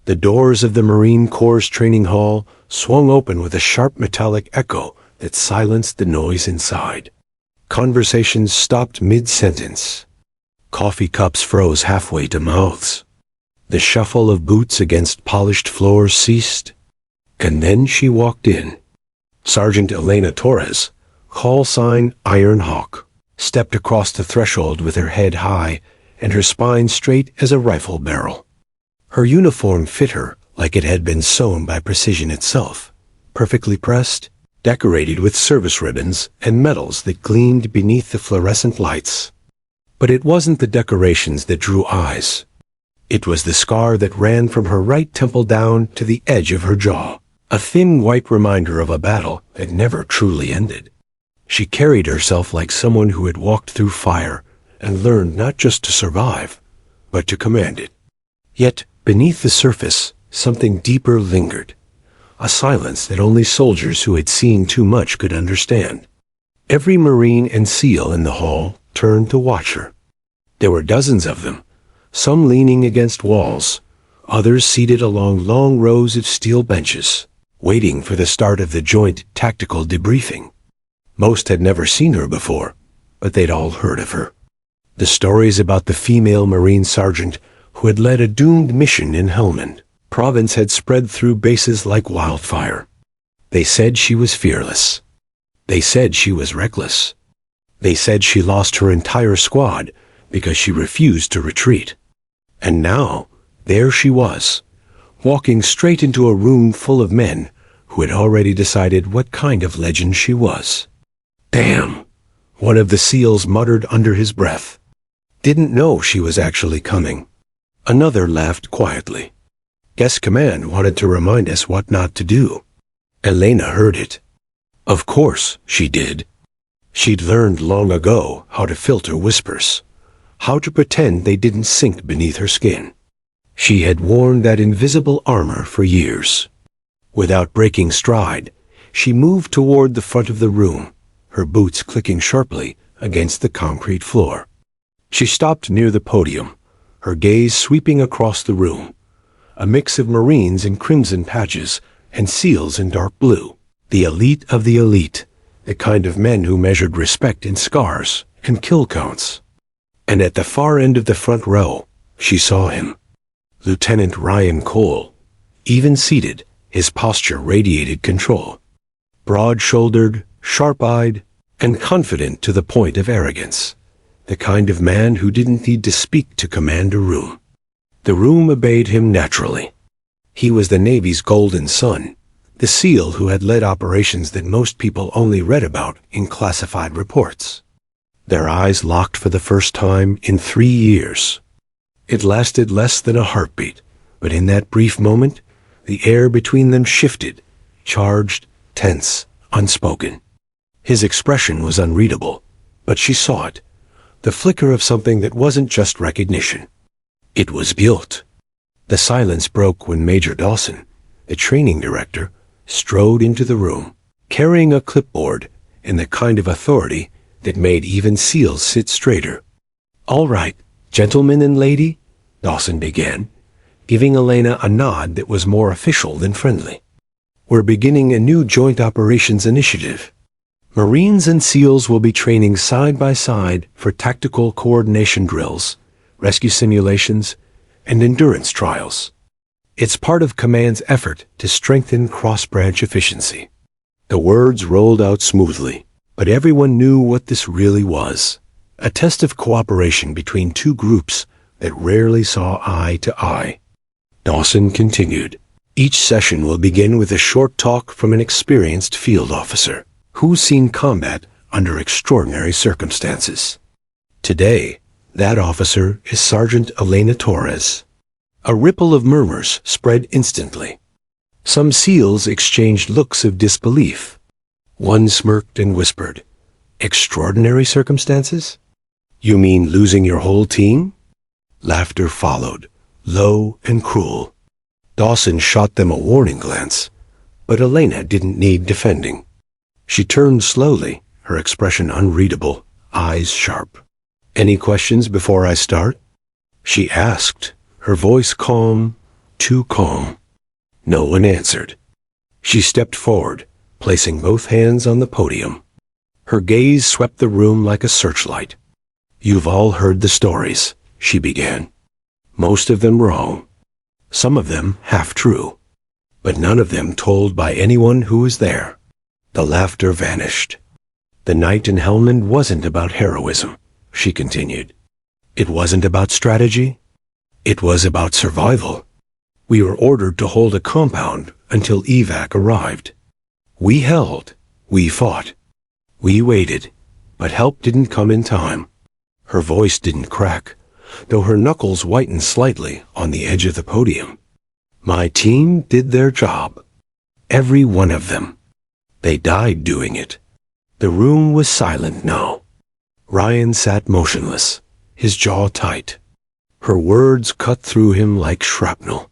The doors of the Marine Corps training hall swung open with a sharp metallic echo that silenced the noise inside. Conversations stopped mid-sentence. Coffee cups froze halfway to mouths. The shuffle of boots against polished floors ceased. And then she walked in. Sergeant Elena Torres, call sign Iron Hawk, stepped across the threshold with her head high and her spine straight as a rifle barrel. Her uniform fit her like it had been sewn by precision itself, perfectly pressed, decorated with service ribbons and medals that gleamed beneath the fluorescent lights. But it wasn't the decorations that drew eyes. It was the scar that ran from her right temple down to the edge of her jaw, a thin white reminder of a battle that never truly ended. She carried herself like someone who had walked through fire and learned not just to survive, but to command it. Yet, beneath the surface, something deeper lingered, a silence that only soldiers who had seen too much could understand. Every Marine and SEAL in the hall turned to watch her. There were dozens of them, some leaning against walls, others seated along long rows of steel benches, waiting for the start of the joint tactical debriefing. Most had never seen her before, but they'd all heard of her. The stories about the female Marine sergeant who had led a doomed mission in Helmand Province had spread through bases like wildfire. They said she was fearless. They said she was reckless. They said she lost her entire squad because she refused to retreat. And now, there she was, walking straight into a room full of men who had already decided what kind of legend she was. "Damn," one of the SEALs muttered under his breath. "Didn't know she was actually coming." Another laughed quietly. "Guess Command wanted to remind us what not to do." Elena heard it. Of course she did. She'd learned long ago how to filter whispers, how to pretend they didn't sink beneath her skin. She had worn that invisible armor for years. Without breaking stride, she moved toward the front of the room, her boots clicking sharply against the concrete floor. She stopped near the podium, her gaze sweeping across the room, a mix of Marines in crimson patches and SEALs in dark blue, the elite of the elite, the kind of men who measured respect in scars and kill counts. And at the far end of the front row, she saw him, Lieutenant Ryan Cole, even-seated, his posture radiated control. Broad-shouldered, sharp-eyed, and confident to the point of arrogance, the kind of man who didn't need to speak to command a room. The room obeyed him naturally. He was the Navy's golden son, the SEAL who had led operations that most people only read about in classified reports. Their eyes locked for the first time in 3 years. It lasted less than a heartbeat, but in that brief moment, the air between them shifted, charged, tense, unspoken. His expression was unreadable, but she saw it, the flicker of something that wasn't just recognition. It was guilt. The silence broke when Major Dawson, the training director, strode into the room, carrying a clipboard and the kind of authority that made even SEALs sit straighter. "All right, gentlemen and lady," Dawson began, giving Elena a nod that was more official than friendly. "We're beginning a new joint operations initiative. Marines and SEALs will be training side by side for tactical coordination drills, rescue simulations, and endurance trials. It's part of Command's effort to strengthen cross-branch efficiency." The words rolled out smoothly, but everyone knew what this really was, a test of cooperation between two groups that rarely saw eye to eye. Dawson continued, "Each session will begin with a short talk from an experienced field officer who's seen combat under extraordinary circumstances. Today, that officer is Sergeant Elena Torres." A ripple of murmurs spread instantly. Some SEALs exchanged looks of disbelief. One smirked and whispered, "Extraordinary circumstances? You mean losing your whole team?" Laughter followed, low and cruel. Dawson shot them a warning glance, but Elena didn't need defending. She turned slowly, her expression unreadable, eyes sharp. "Any questions before I start?" she asked, her voice calm, too calm. No one answered. She stepped forward, placing both hands on the podium. Her gaze swept the room like a searchlight. "You've all heard the stories," she began. "Most of them wrong. Some of them half true. But none of them told by anyone who was there." The laughter vanished. "The night in Helmand wasn't about heroism," she continued. "It wasn't about strategy. It was about survival. We were ordered to hold a compound until evac arrived. We held. We fought. We waited. But help didn't come in time." Her voice didn't crack, though her knuckles whitened slightly on the edge of the podium. "My team did their job. Every one of them. They died doing it." The room was silent now. Ryan sat motionless, his jaw tight. Her words cut through him like shrapnel.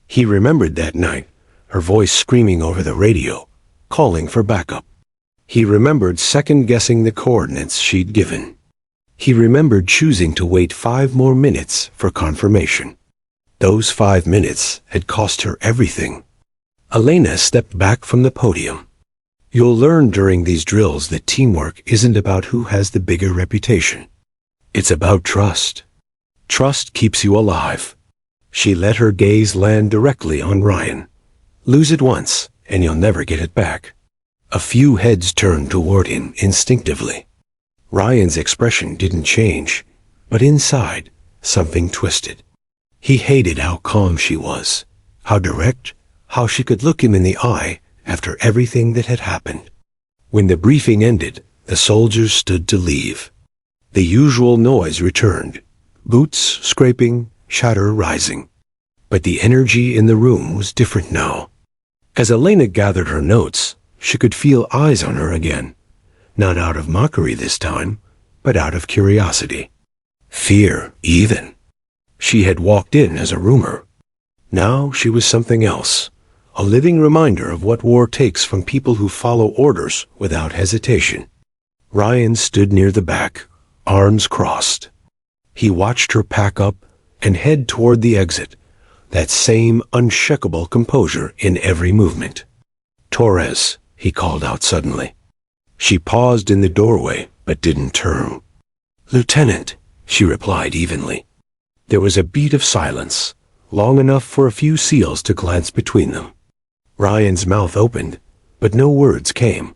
He remembered that night, her voice screaming over the radio, calling for backup. He remembered second-guessing the coordinates she'd given. He remembered choosing to wait 5 more minutes for confirmation. Those 5 minutes had cost her everything. Elena stepped back from the podium. "You'll learn during these drills that teamwork isn't about who has the bigger reputation. It's about trust. Trust keeps you alive." She let her gaze land directly on Ryan. "Lose it once, and you'll never get it back." A few heads turned toward him instinctively. Ryan's expression didn't change, but inside, something twisted. He hated how calm she was, how direct, how she could look him in the eye after everything that had happened. When the briefing ended, the soldiers stood to leave. The usual noise returned, boots scraping, chatter rising. But the energy in the room was different now. As Elena gathered her notes, she could feel eyes on her again. Not out of mockery this time, but out of curiosity. Fear, even. She had walked in as a rumor. Now she was something else, a living reminder of what war takes from people who follow orders without hesitation. Ryan stood near the back, arms crossed. He watched her pack up and head toward the exit, that same unshakable composure in every movement. "Torres," he called out suddenly. She paused in the doorway, but didn't turn. "Lieutenant," she replied evenly. There was a beat of silence, long enough for a few SEALs to glance between them. Ryan's mouth opened, but no words came.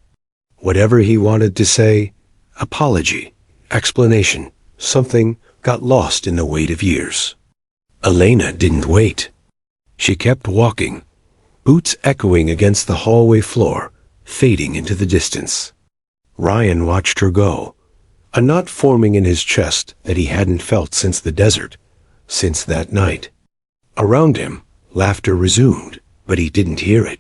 Whatever he wanted to say, apology, explanation, something, got lost in the weight of years. Elena didn't wait. She kept walking, boots echoing against the hallway floor, fading into the distance. Ryan watched her go, a knot forming in his chest that he hadn't felt since the desert, since that night. Around him, laughter resumed, but he didn't hear it.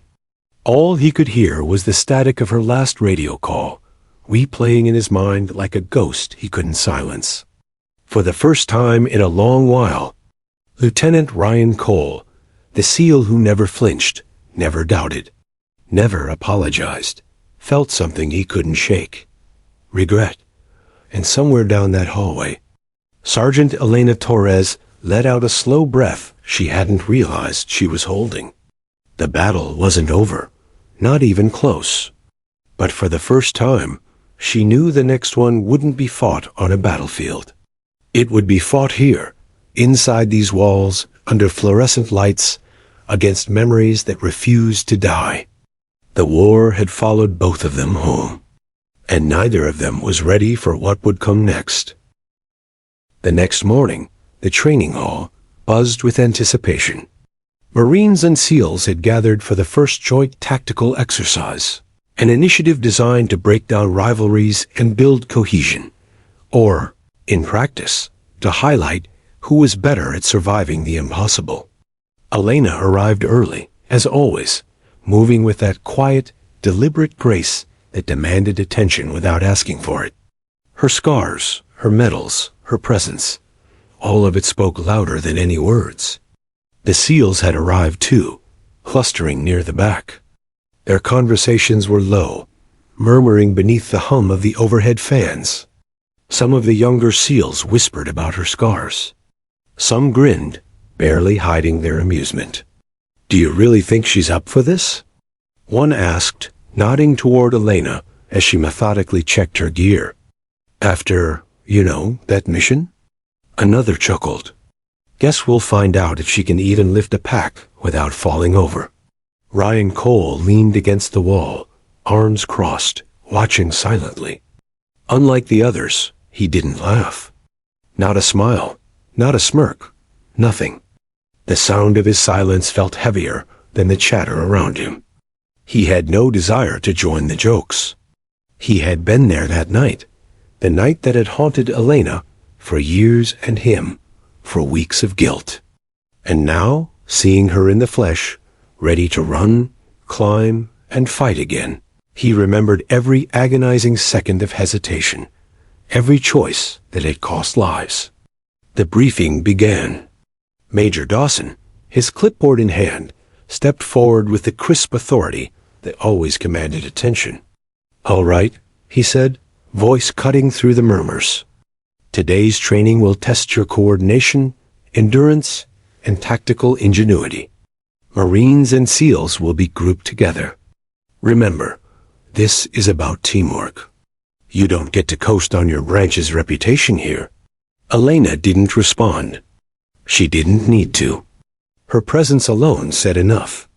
All he could hear was the static of her last radio call, replaying in his mind like a ghost he couldn't silence. For the first time in a long while, Lieutenant Ryan Cole, the SEAL who never flinched, never doubted, never apologized, felt something he couldn't shake. Regret. And somewhere down that hallway, Sergeant Elena Torres let out a slow breath she hadn't realized she was holding. The battle wasn't over, not even close. But for the first time, she knew the next one wouldn't be fought on a battlefield. It would be fought here, inside these walls, under fluorescent lights, against memories that refused to die. The war had followed both of them home, and neither of them was ready for what would come next. The next morning, the training hall buzzed with anticipation. Marines and SEALs had gathered for the first joint tactical exercise, an initiative designed to break down rivalries and build cohesion, or, in practice, to highlight who was better at surviving the impossible. Elena arrived early, as always, moving with that quiet, deliberate grace that demanded attention without asking for it. Her scars, her medals, her presence, all of it spoke louder than any words. The SEALs had arrived too, clustering near the back. Their conversations were low, murmuring beneath the hum of the overhead fans. Some of the younger SEALs whispered about her scars. Some grinned, barely hiding their amusement. "Do you really think she's up for this?" one asked, nodding toward Elena as she methodically checked her gear. "After, that mission?" Another chuckled. "Guess we'll find out if she can even lift a pack without falling over." Ryan Cole leaned against the wall, arms crossed, watching silently. Unlike the others, he didn't laugh. Not a smile, not a smirk, nothing. The sound of his silence felt heavier than the chatter around him. He had no desire to join the jokes. He had been there that night, the night that had haunted Elena for years and him for weeks of guilt. And now, seeing her in the flesh, ready to run, climb, and fight again, he remembered every agonizing second of hesitation, every choice that had cost lives. The briefing began. Major Dawson, his clipboard in hand, stepped forward with the crisp authority that always commanded attention. "All right," he said, voice cutting through the murmurs. "Today's training will test your coordination, endurance, and tactical ingenuity. Marines and SEALs will be grouped together. Remember, this is about teamwork. You don't get to coast on your branch's reputation here." Elena didn't respond. She didn't need to. Her presence alone said enough.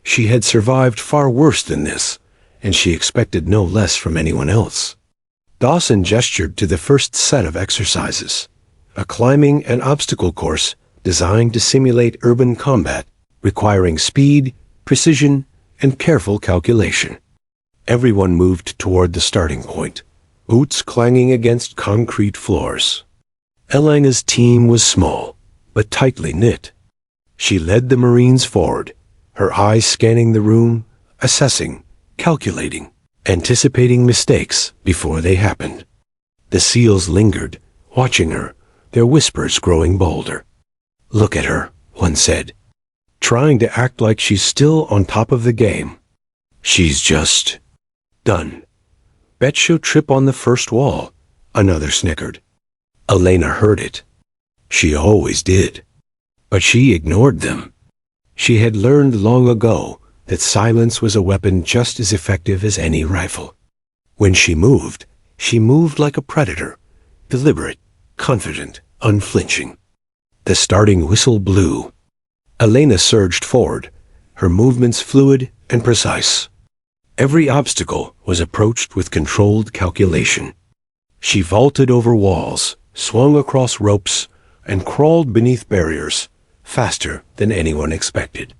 She had survived far worse than this, and she expected no less from anyone else. Dawson gestured to the first set of exercises, a climbing and obstacle course designed to simulate urban combat, requiring speed, precision, and careful calculation. Everyone moved toward the starting point, boots clanging against concrete floors. Elena's team was small, but tightly knit. She led the Marines forward, her eyes scanning the room, assessing, calculating, anticipating mistakes before they happened. The SEALs lingered, watching her, their whispers growing bolder. "Look at her," one said, trying to act like she's still on top of the game. "She's just done. Bet she'll trip on the first wall," another snickered. Elena heard it. She always did. But she ignored them. She had learned long ago that silence was a weapon just as effective as any rifle. When she moved like a predator, deliberate, confident, unflinching. The starting whistle blew. Elena surged forward, her movements fluid and precise. Every obstacle was approached with controlled calculation. She vaulted over walls, swung across ropes, and crawled beneath barriers, faster than anyone expected.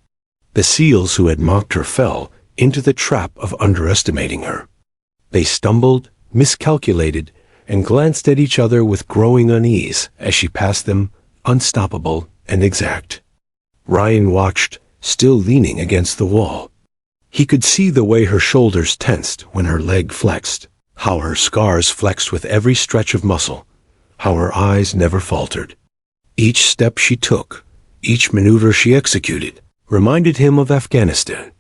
The SEALs who had mocked her fell into the trap of underestimating her. They stumbled, miscalculated, and glanced at each other with growing unease as she passed them, unstoppable and exact. Ryan watched, still leaning against the wall. He could see the way her shoulders tensed when her leg flexed, how her scars flexed with every stretch of muscle, how her eyes never faltered. Each step she took, each maneuver she executed, reminded him of Afghanistan,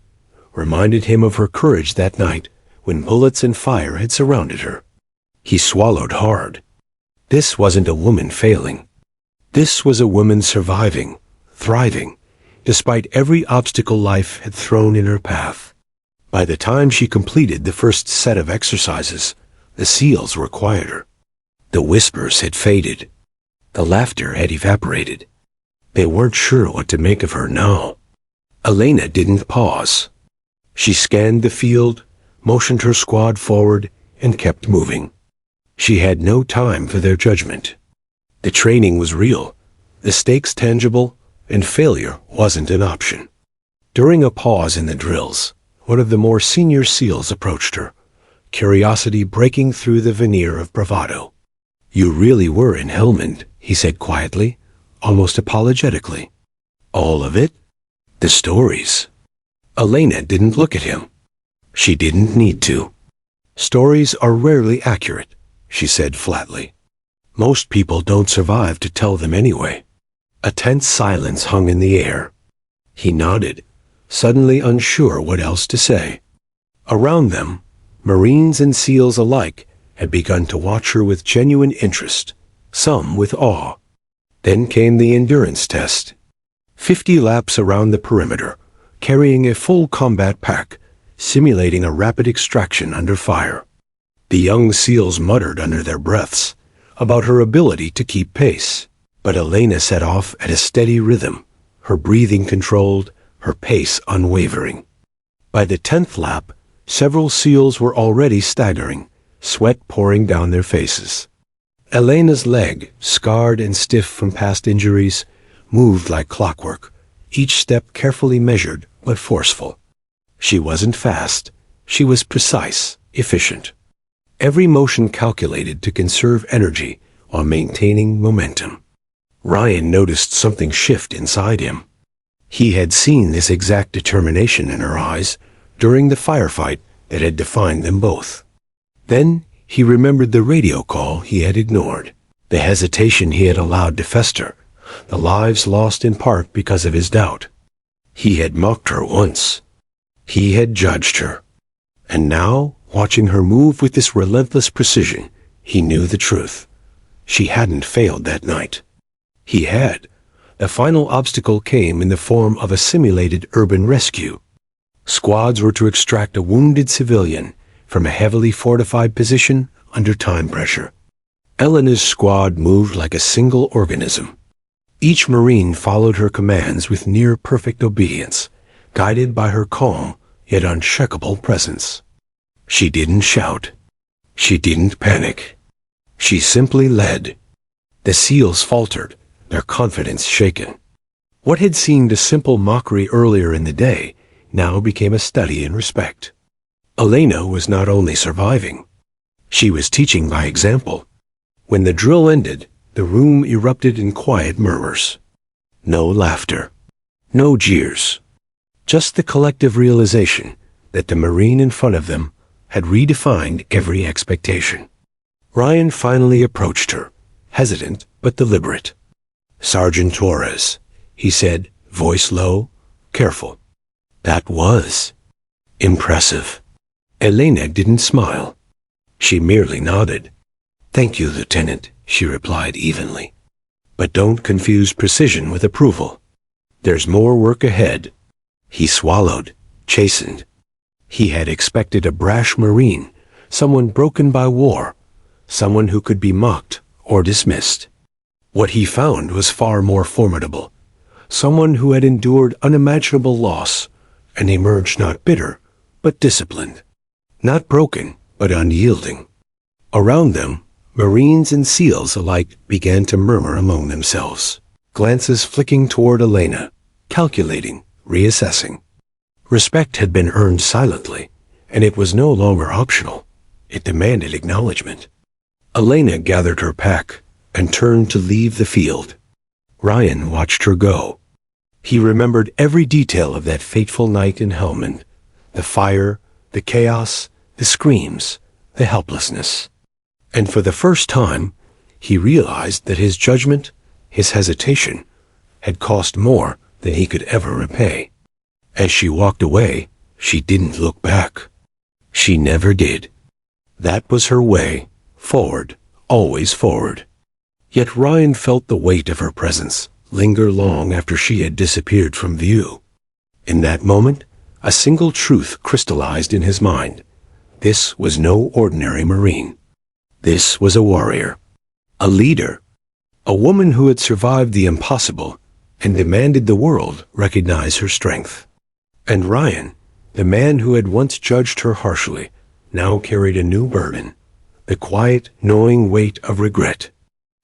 reminded him of her courage that night when bullets and fire had surrounded her. He swallowed hard. This wasn't a woman failing. This was a woman surviving, thriving, despite every obstacle life had thrown in her path. By the time she completed the first set of exercises, the SEALs were quieter. The whispers had faded. The laughter had evaporated. They weren't sure what to make of her now. Elena didn't pause. She scanned the field, motioned her squad forward, and kept moving. She had no time for their judgment. The training was real, the stakes tangible, and failure wasn't an option. During a pause in the drills, one of the more senior SEALs approached her, curiosity breaking through the veneer of bravado. "You really were in Helmand," he said quietly, almost apologetically. "All of it?" "The stories." Elena didn't look at him. She didn't need to. "Stories are rarely accurate," she said flatly. "Most people don't survive to tell them anyway." A tense silence hung in the air. He nodded, suddenly unsure what else to say. Around them, Marines and SEALs alike had begun to watch her with genuine interest, some with awe. Then came the endurance test. 50 laps around the perimeter, carrying a full combat pack, simulating a rapid extraction under fire. The young SEALs muttered under their breaths about her ability to keep pace, but Elena set off at a steady rhythm, her breathing controlled, her pace unwavering. By the 10th lap, several SEALs were already staggering, sweat pouring down their faces. Elena's leg, scarred and stiff from past injuries, moved like clockwork, each step carefully measured but forceful. She wasn't fast. She was precise, efficient. Every motion calculated to conserve energy while maintaining momentum. Ryan noticed something shift inside him. He had seen this exact determination in her eyes during the firefight that had defined them both. Then he remembered the radio call he had ignored, the hesitation he had allowed to fester, the lives lost in part because of his doubt. He had mocked her once. He had judged her. And now, watching her move with this relentless precision, he knew the truth. She hadn't failed that night. He had. The final obstacle came in the form of a simulated urban rescue. Squads were to extract a wounded civilian from a heavily fortified position under time pressure. Elena's squad moved like a single organism. Each Marine followed her commands with near-perfect obedience, guided by her calm yet unshakable presence. She didn't shout. She didn't panic. She simply led. The SEALs faltered, their confidence shaken. What had seemed a simple mockery earlier in the day now became a study in respect. Elena was not only surviving, she was teaching by example. When the drill ended, the room erupted in quiet murmurs. No laughter. No jeers. Just the collective realization that the Marine in front of them had redefined every expectation. Ryan finally approached her, hesitant but deliberate. "Sergeant Torres," he said, voice low, careful. "That was impressive." Elena didn't smile. She merely nodded. "Thank you, Lieutenant," she replied evenly. "But don't confuse precision with approval. There's more work ahead." He swallowed, chastened. He had expected a brash Marine, someone broken by war, someone who could be mocked or dismissed. What he found was far more formidable, someone who had endured unimaginable loss and emerged not bitter, but disciplined. Not broken, but unyielding. Around them, Marines and SEALs alike began to murmur among themselves, glances flicking toward Elena, calculating, reassessing. Respect had been earned silently, and it was no longer optional. It demanded acknowledgement. Elena gathered her pack and turned to leave the field. Ryan watched her go. He remembered every detail of that fateful night in Helmand, the fire, the chaos, the screams, the helplessness. And for the first time, he realized that his judgment, his hesitation, had cost more than he could ever repay. As she walked away, she didn't look back. She never did. That was her way, forward, always forward. Yet Ryan felt the weight of her presence linger long after she had disappeared from view. In that moment, a single truth crystallized in his mind. This was no ordinary Marine. This was a warrior, a leader, a woman who had survived the impossible and demanded the world recognize her strength. And Ryan, the man who had once judged her harshly, now carried a new burden, the quiet, gnawing weight of regret.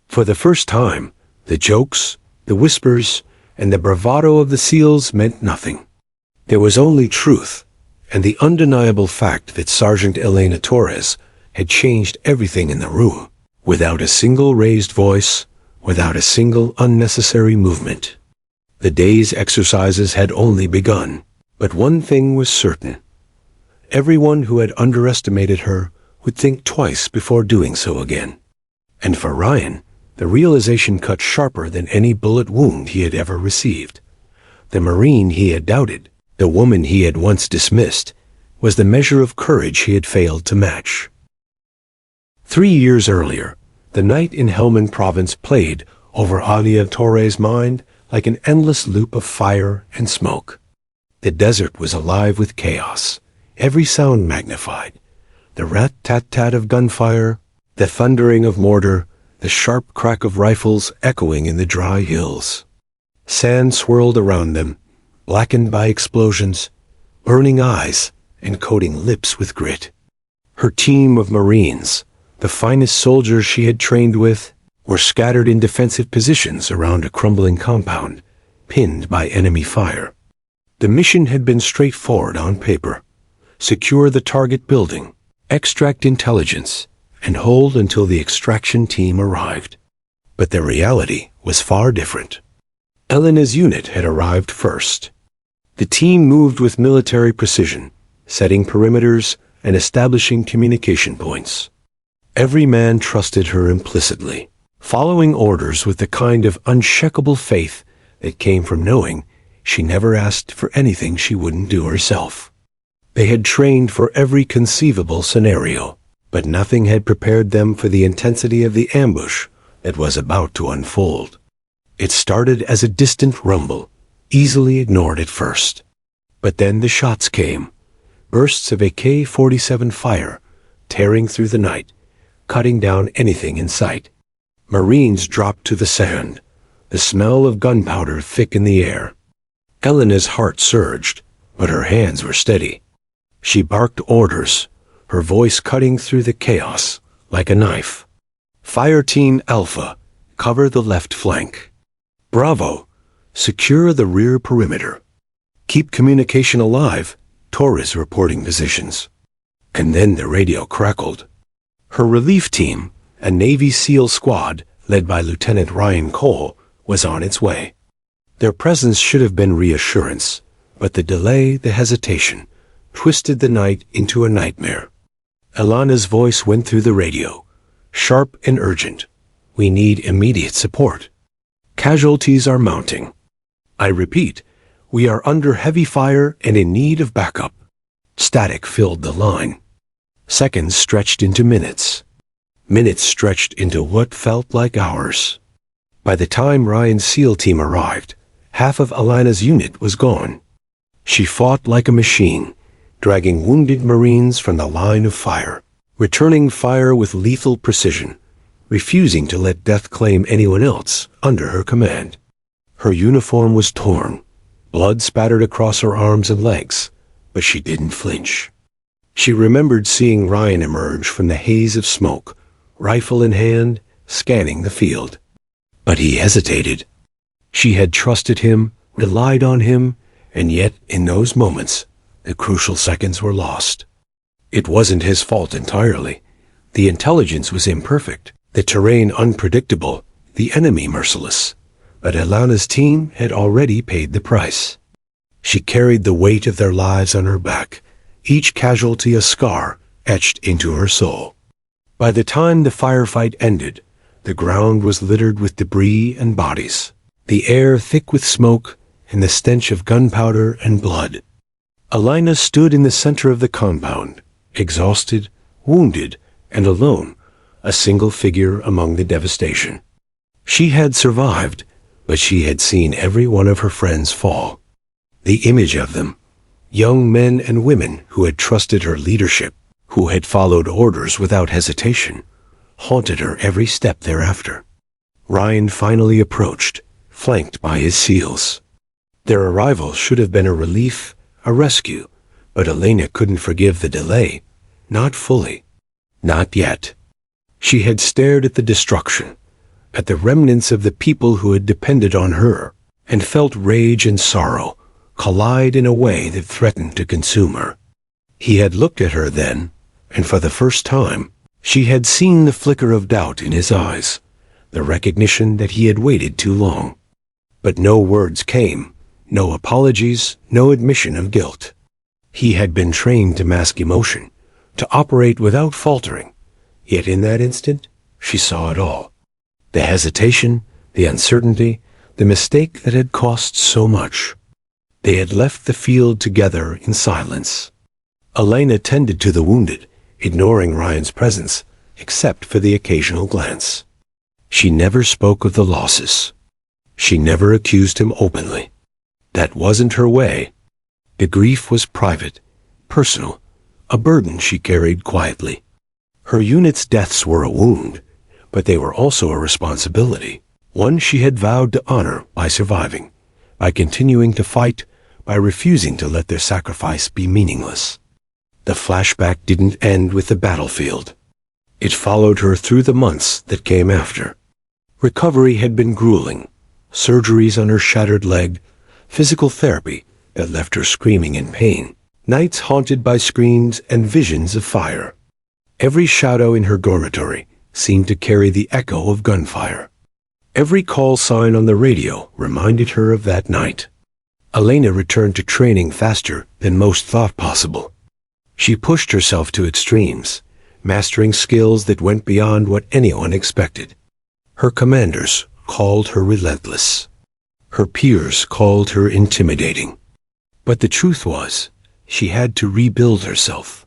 For the first time, the jokes, the whispers, and the bravado of the SEALs meant nothing. There was only truth, and the undeniable fact that Sergeant Elena Torres had changed everything in the room, without a single raised voice, without a single unnecessary movement. The day's exercises had only begun, but one thing was certain. Everyone who had underestimated her would think twice before doing so again. And for Ryan, the realization cut sharper than any bullet wound he had ever received. The Marine he had doubted, the woman he had once dismissed, was the measure of courage he had failed to match. 3 years earlier, the night in Helmand province played over Alia Torres' mind like an endless loop of fire and smoke. The desert was alive with chaos, every sound magnified. The rat-tat-tat of gunfire, the thundering of mortar, the sharp crack of rifles echoing in the dry hills. Sand swirled around them, blackened by explosions, burning eyes and coating lips with grit. Her team of Marines, the finest soldiers she had trained with, were scattered in defensive positions around a crumbling compound, pinned by enemy fire. The mission had been straightforward on paper: secure the target building, extract intelligence, and hold until the extraction team arrived. But the reality was far different. Elena's unit had arrived first. The team moved with military precision, setting perimeters and establishing communication points. Every man trusted her implicitly, following orders with the kind of unshakable faith that came from knowing she never asked for anything she wouldn't do herself. They had trained for every conceivable scenario, but nothing had prepared them for the intensity of the ambush that was about to unfold. It started as a distant rumble, easily ignored at first. But then the shots came, bursts of AK-47 fire, tearing through the night, cutting down anything in sight. Marines dropped to the sand, the smell of gunpowder thick in the air. Elena's heart surged, but her hands were steady. She barked orders, her voice cutting through the chaos like a knife. Fire Team Alpha, cover the left flank. Bravo, secure the rear perimeter. Keep communication alive, Torres reporting positions. And then the radio crackled. Her relief team, a Navy SEAL squad led by Lieutenant Ryan Cole, was on its way. Their presence should have been reassurance, but the delay, the hesitation, twisted the night into a nightmare. Elena's voice went through the radio, sharp and urgent. We need immediate support. Casualties are mounting. I repeat, we are under heavy fire and in need of backup. Static filled the line. Seconds stretched into minutes. Minutes stretched into what felt like hours. By the time Ryan's SEAL team arrived, half of Elena's unit was gone. She fought like a machine, dragging wounded Marines from the line of fire, returning fire with lethal precision, refusing to let death claim anyone else under her command. Her uniform was torn, blood spattered across her arms and legs, but she didn't flinch. She remembered seeing Ryan emerge from the haze of smoke, rifle in hand, scanning the field. But he hesitated. She had trusted him, relied on him, and yet in those moments, the crucial seconds were lost. It wasn't his fault entirely. The intelligence was imperfect, the terrain unpredictable, the enemy merciless. But Elena's team had already paid the price. She carried the weight of their lives on her back, each casualty a scar etched into her soul. By the time the firefight ended, the ground was littered with debris and bodies, the air thick with smoke and the stench of gunpowder and blood. Elena stood in the center of the compound, exhausted, wounded, and alone, a single figure among the devastation. She had survived, but she had seen every one of her friends fall. The image of them, young men and women who had trusted her leadership, who had followed orders without hesitation, haunted her every step thereafter. Ryan finally approached, flanked by his SEALs. Their arrival should have been a relief, a rescue, but Elena couldn't forgive the delay. Not fully. Not yet. She had stared at the destruction, at the remnants of the people who had depended on her, and felt rage and sorrow collide in a way that threatened to consume her. He had looked at her then, and for the first time, she had seen the flicker of doubt in his eyes, the recognition that he had waited too long. But no words came, no apologies, no admission of guilt. He had been trained to mask emotion, to operate without faltering, yet in that instant, she saw it all. The hesitation, the uncertainty, the mistake that had cost so much. They had left the field together in silence. Elena tended to the wounded, ignoring Ryan's presence, except for the occasional glance. She never spoke of the losses. She never accused him openly. That wasn't her way. The grief was private, personal, a burden she carried quietly. Her unit's deaths were a wound, but they were also a responsibility, one she had vowed to honor by surviving, by continuing to fight, by refusing to let their sacrifice be meaningless. The flashback didn't end with the battlefield. It followed her through the months that came after. Recovery had been grueling, surgeries on her shattered leg, physical therapy that left her screaming in pain, nights haunted by screams and visions of fire. Every shadow in her dormitory seemed to carry the echo of gunfire. Every call sign on the radio reminded her of that night. Elena returned to training faster than most thought possible. She pushed herself to extremes, mastering skills that went beyond what anyone expected. Her commanders called her relentless. Her peers called her intimidating. But the truth was, she had to rebuild herself,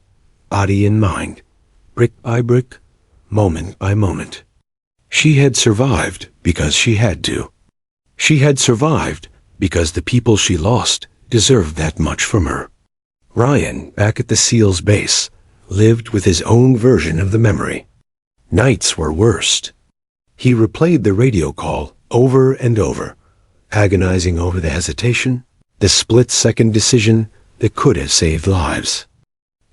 body and mind, brick by brick, moment by moment. She had survived because she had to. She had survived because the people she lost deserved that much from her. Ryan, back at the SEAL's base, lived with his own version of the memory. Nights were worst. He replayed the radio call over and over, agonizing over the hesitation, the split-second decision that could have saved lives.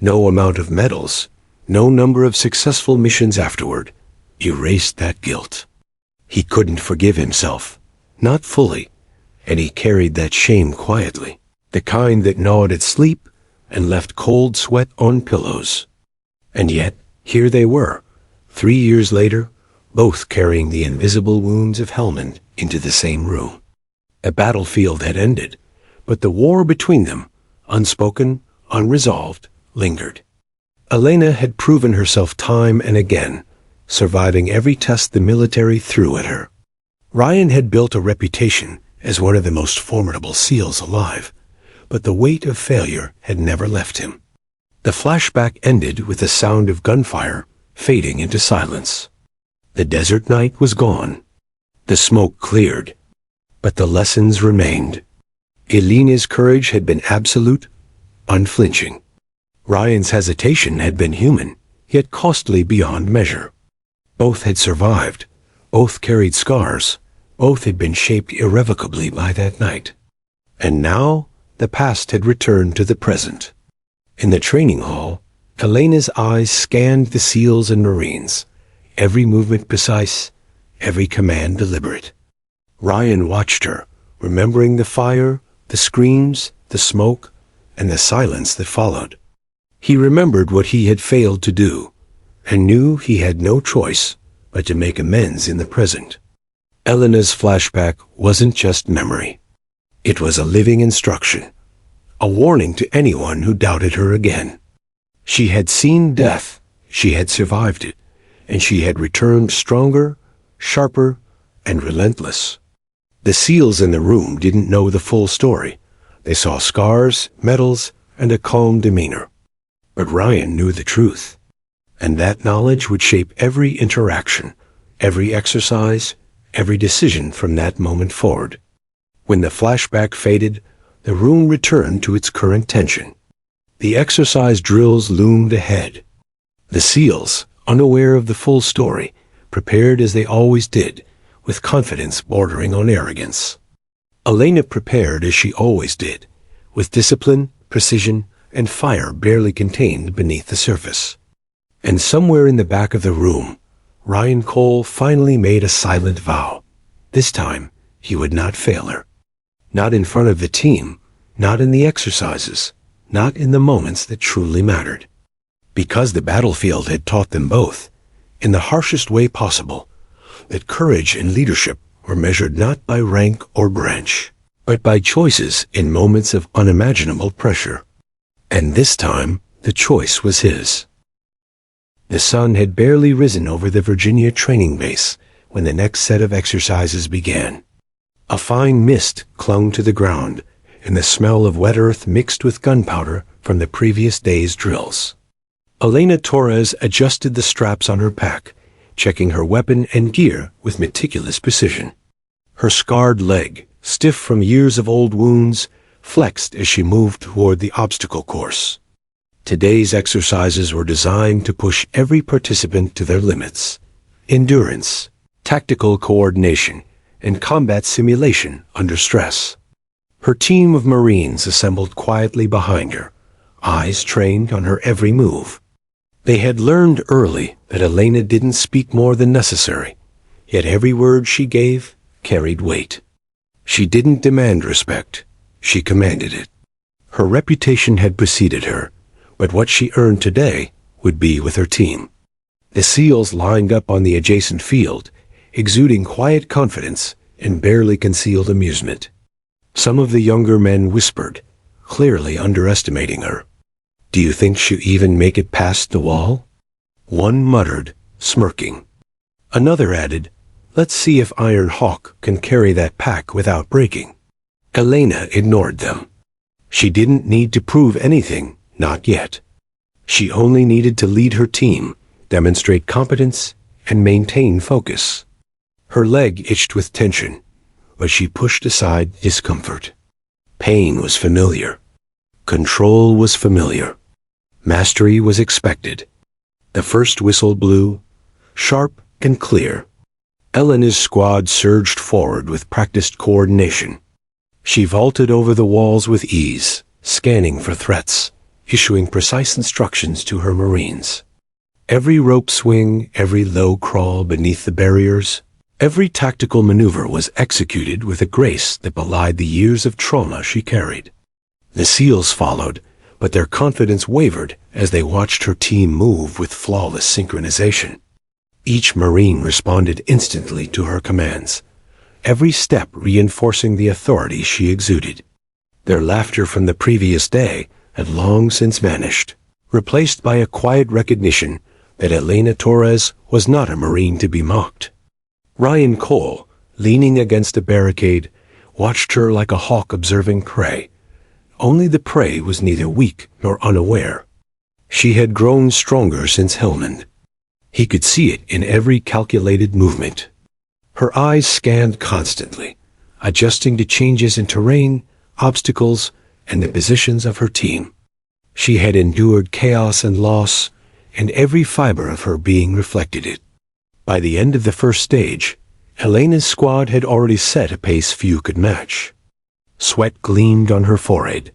No amount of medals, no number of successful missions afterward, erased that guilt. He couldn't forgive himself, not fully, and he carried that shame quietly, the kind that gnawed at sleep and left cold sweat on pillows. And yet, here they were, 3 years later, both carrying the invisible wounds of Helmand into the same room. A battlefield had ended, but the war between them, unspoken, unresolved, lingered. Elena had proven herself time and again, surviving every test the military threw at her. Ryan had built a reputation as one of the most formidable SEALs alive, but the weight of failure had never left him. The flashback ended with the sound of gunfire fading into silence. The desert night was gone. The smoke cleared, but the lessons remained. Elena's courage had been absolute, unflinching. Ryan's hesitation had been human, yet costly beyond measure. Both had survived, both carried scars, both had been shaped irrevocably by that night. And now, the past had returned to the present. In the training hall, Elena's eyes scanned the SEALs and Marines, every movement precise, every command deliberate. Ryan watched her, remembering the fire, the screams, the smoke, and the silence that followed. He remembered what he had failed to do, and knew he had no choice but to make amends in the present. Elena's flashback wasn't just memory. It was a living instruction, a warning to anyone who doubted her again. She had seen death, she had survived it, and she had returned stronger, sharper, and relentless. The SEALs in the room didn't know the full story. They saw scars, medals, and a calm demeanor. But Ryan knew the truth, and that knowledge would shape every interaction, every exercise, every decision from that moment forward. When the flashback faded, the room returned to its current tension. The exercise drills loomed ahead. The SEALs, unaware of the full story, prepared as they always did, with confidence bordering on arrogance. Elena prepared as she always did, with discipline, precision, and fire barely contained beneath the surface. And somewhere in the back of the room, Ryan Cole finally made a silent vow. This time, he would not fail her. Not in front of the team, not in the exercises, not in the moments that truly mattered. Because the battlefield had taught them both, in the harshest way possible, that courage and leadership were measured not by rank or branch, but by choices in moments of unimaginable pressure. And this time, the choice was his. The sun had barely risen over the Virginia training base when the next set of exercises began. A fine mist clung to the ground, and the smell of wet earth mixed with gunpowder from the previous day's drills. Elena Torres adjusted the straps on her pack, checking her weapon and gear with meticulous precision. Her scarred leg, stiff from years of old wounds, flexed as she moved toward the obstacle course. Today's exercises were designed to push every participant to their limits. Endurance, tactical coordination, and combat simulation under stress. Her team of Marines assembled quietly behind her, eyes trained on her every move. They had learned early that Elena didn't speak more than necessary, yet every word she gave carried weight. She didn't demand respect, she commanded it. Her reputation had preceded her, but what she earned today would be with her team. The SEALs lined up on the adjacent field, exuding quiet confidence and barely concealed amusement. Some of the younger men whispered, clearly underestimating her. "Do you think she'll even make it past the wall?" One muttered, smirking. Another added, "Let's see if Iron Hawk can carry that pack without breaking." Elena ignored them. She didn't need to prove anything, not yet. She only needed to lead her team, demonstrate competence, and maintain focus. Her leg itched with tension, but she pushed aside discomfort. Pain was familiar. Control was familiar. Mastery was expected. The first whistle blew, sharp and clear. Elena's squad surged forward with practiced coordination. She vaulted over the walls with ease, scanning for threats, issuing precise instructions to her Marines. Every rope swing, every low crawl beneath the barriers, every tactical maneuver was executed with a grace that belied the years of trauma she carried. The SEALs followed, but their confidence wavered as they watched her team move with flawless synchronization. Each Marine responded instantly to her commands, every step reinforcing the authority she exuded. Their laughter from the previous day had long since vanished, replaced by a quiet recognition that Elena Torres was not a Marine to be mocked. Ryan Cole, leaning against a barricade, watched her like a hawk observing prey. Only the prey was neither weak nor unaware. She had grown stronger since Helmand. He could see it in every calculated movement. Her eyes scanned constantly, adjusting to changes in terrain, obstacles, and the positions of her team. She had endured chaos and loss, and every fiber of her being reflected it. By the end of the first stage, Elena's squad had already set a pace few could match. Sweat gleamed on her forehead,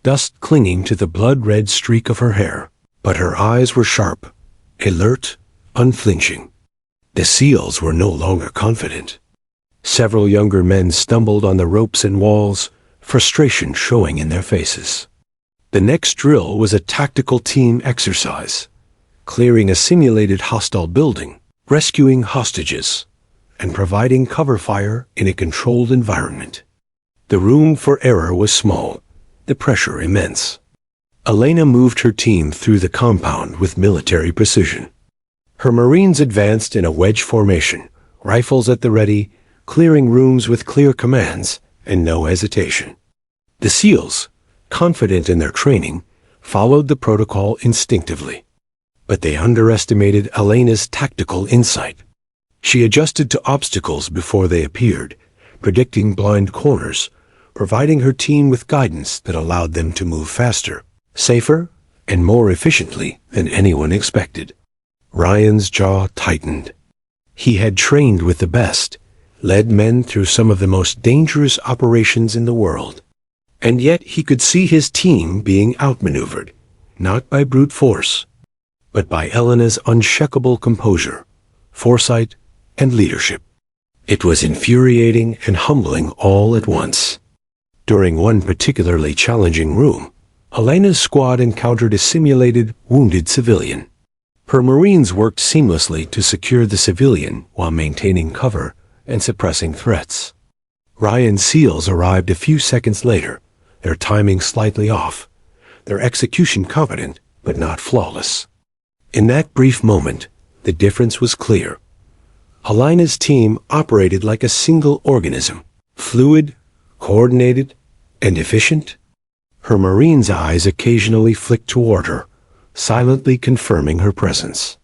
dust clinging to the blood-red streak of her hair, but her eyes were sharp, alert, unflinching. The SEALs were no longer confident. Several younger men stumbled on the ropes and walls, frustration showing in their faces. The next drill was a tactical team exercise, clearing a simulated hostile building, rescuing hostages, and providing cover fire in a controlled environment. The room for error was small, the pressure immense. Elena moved her team through the compound with military precision. Her Marines advanced in a wedge formation, rifles at the ready, clearing rooms with clear commands and no hesitation. The SEALs, confident in their training, followed the protocol instinctively. But they underestimated Elena's tactical insight. She adjusted to obstacles before they appeared, predicting blind corners, providing her team with guidance that allowed them to move faster, safer, and more efficiently than anyone expected. Ryan's jaw tightened. He had trained with the best, led men through some of the most dangerous operations in the world. And yet he could see his team being outmaneuvered, not by brute force, but by Elena's unshakable composure, foresight, and leadership. It was infuriating and humbling all at once. During one particularly challenging room, Elena's squad encountered a simulated wounded civilian. Her Marines worked seamlessly to secure the civilian while maintaining cover and suppressing threats. Ryan's SEALs arrived a few seconds later, their timing slightly off, their execution competent but not flawless. In that brief moment, the difference was clear. Elena's team operated like a single organism, fluid, coordinated, and efficient. Her Marines' eyes occasionally flicked toward her, silently confirming her presence.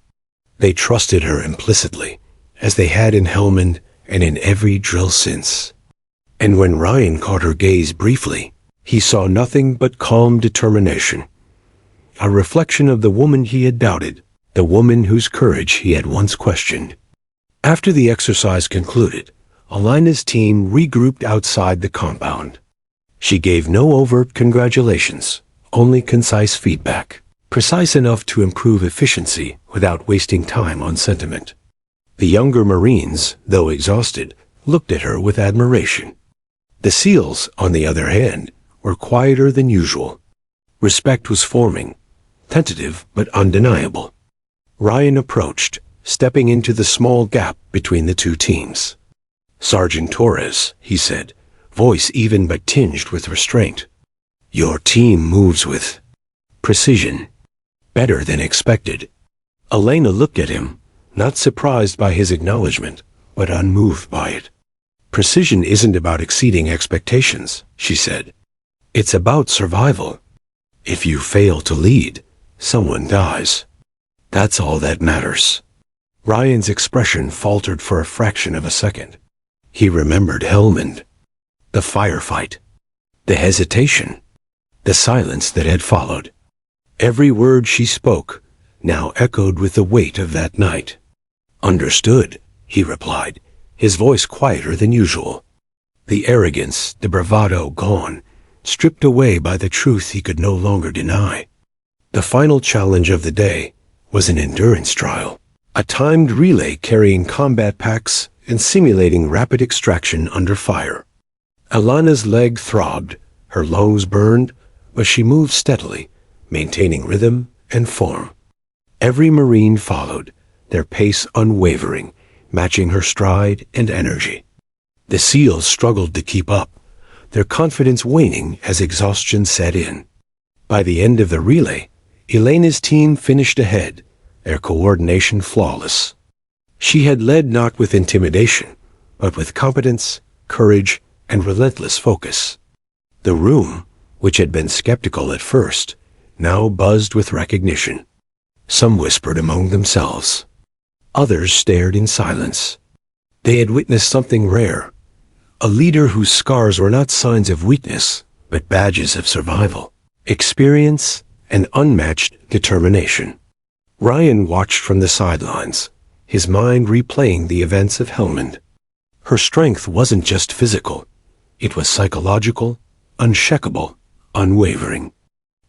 They trusted her implicitly, as they had in Helmand and in every drill since. And when Ryan caught her gaze briefly, he saw nothing but calm determination. A reflection of the woman he had doubted, the woman whose courage he had once questioned. After the exercise concluded, Elena's team regrouped outside the compound. She gave no overt congratulations, only concise feedback, precise enough to improve efficiency without wasting time on sentiment. The younger Marines, though exhausted, looked at her with admiration. The SEALs, on the other hand, were quieter than usual. Respect was forming, tentative but undeniable. Ryan approached, stepping into the small gap between the two teams. "Sergeant Torres," he said, voice even but tinged with restraint. "Your team moves with precision, better than expected." Elena looked at him, not surprised by his acknowledgement, but unmoved by it. "Precision isn't about exceeding expectations," she said. "It's about survival. If you fail to lead, someone dies. That's all that matters." Ryan's expression faltered for a fraction of a second. He remembered Helmand, the firefight, the hesitation, the silence that had followed. Every word she spoke now echoed with the weight of that night. "Understood," he replied, his voice quieter than usual. The arrogance, the bravado gone, stripped away by the truth he could no longer deny. The final challenge of the day was an endurance trial, a timed relay carrying combat packs and simulating rapid extraction under fire. Elena's leg throbbed, her lungs burned, but she moved steadily, maintaining rhythm and form. Every Marine followed, their pace unwavering, matching her stride and energy. The SEALs struggled to keep up, their confidence waning as exhaustion set in. By the end of the relay, Elena's team finished ahead, their coordination flawless. She had led not with intimidation, but with competence, courage, and relentless focus. The room, which had been skeptical at first, now buzzed with recognition. Some whispered among themselves. Others stared in silence. They had witnessed something rare, a leader whose scars were not signs of weakness, but badges of survival, experience, and unmatched determination. Ryan watched from the sidelines, his mind replaying the events of Helmand. Her strength wasn't just physical. It was psychological, unshakable, unwavering.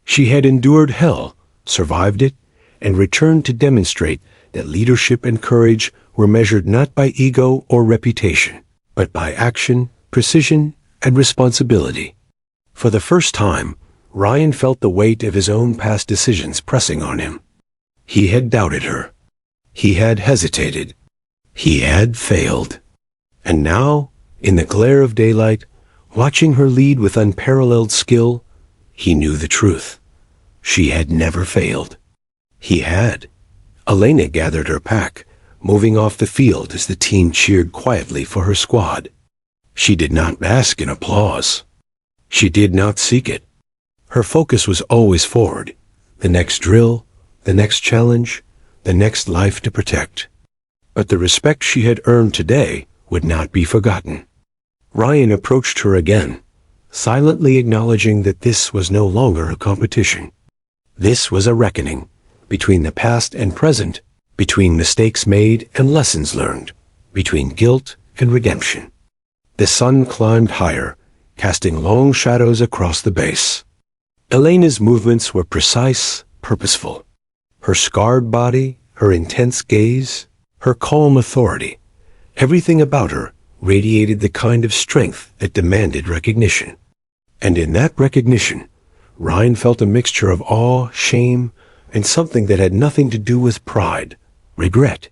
She had endured hell, survived it, and returned to demonstrate that leadership and courage were measured not by ego or reputation, but by action, precision, and responsibility. For the first time, Ryan felt the weight of his own past decisions pressing on him. He had doubted her. He had hesitated. He had failed. And now, in the glare of daylight, watching her lead with unparalleled skill, he knew the truth. She had never failed. He had. Elena gathered her pack, moving off the field as the team cheered quietly for her squad. She did not bask in applause. She did not seek it. Her focus was always forward, the next drill, the next challenge, the next life to protect. But the respect she had earned today would not be forgotten. Ryan approached her again, silently acknowledging that this was no longer a competition. This was a reckoning, between the past and present, between mistakes made and lessons learned, between guilt and redemption. The sun climbed higher, casting long shadows across the base. Elena's movements were precise, purposeful. Her scarred body, her intense gaze, her calm authority, everything about her radiated the kind of strength that demanded recognition. And in that recognition, Ryan felt a mixture of awe, shame, and something that had nothing to do with pride, regret.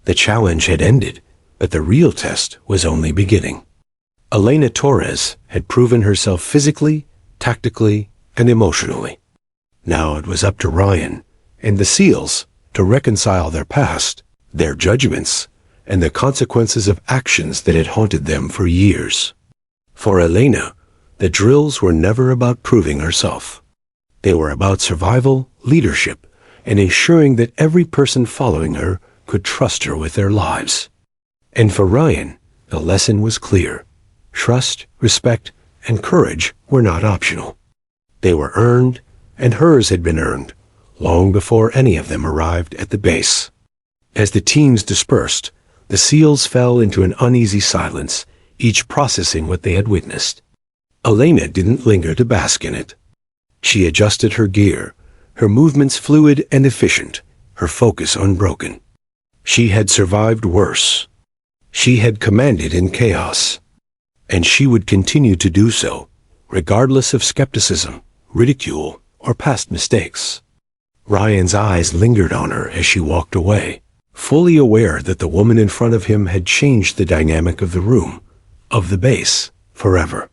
The challenge had ended, but the real test was only beginning. Elena Torres had proven herself physically, tactically, and emotionally. Now it was up to Ryan and the SEALs to reconcile their past, their judgments, and the consequences of actions that had haunted them for years. For Elena, the drills were never about proving herself. They were about survival, leadership, and ensuring that every person following her could trust her with their lives. And for Ryan, The lesson was clear. Trust, respect, and courage were not optional. They were earned, and hers had been earned, long before any of them arrived at the base. As the teams dispersed, the SEALs fell into an uneasy silence, each processing what they had witnessed. Elena didn't linger to bask in it. She adjusted her gear, her movements fluid and efficient, her focus unbroken. She had survived worse. She had commanded in chaos. And she would continue to do so, regardless of skepticism, ridicule, or past mistakes. Ryan's eyes lingered on her as she walked away, fully aware that the woman in front of him had changed the dynamic of the room, of the base, forever.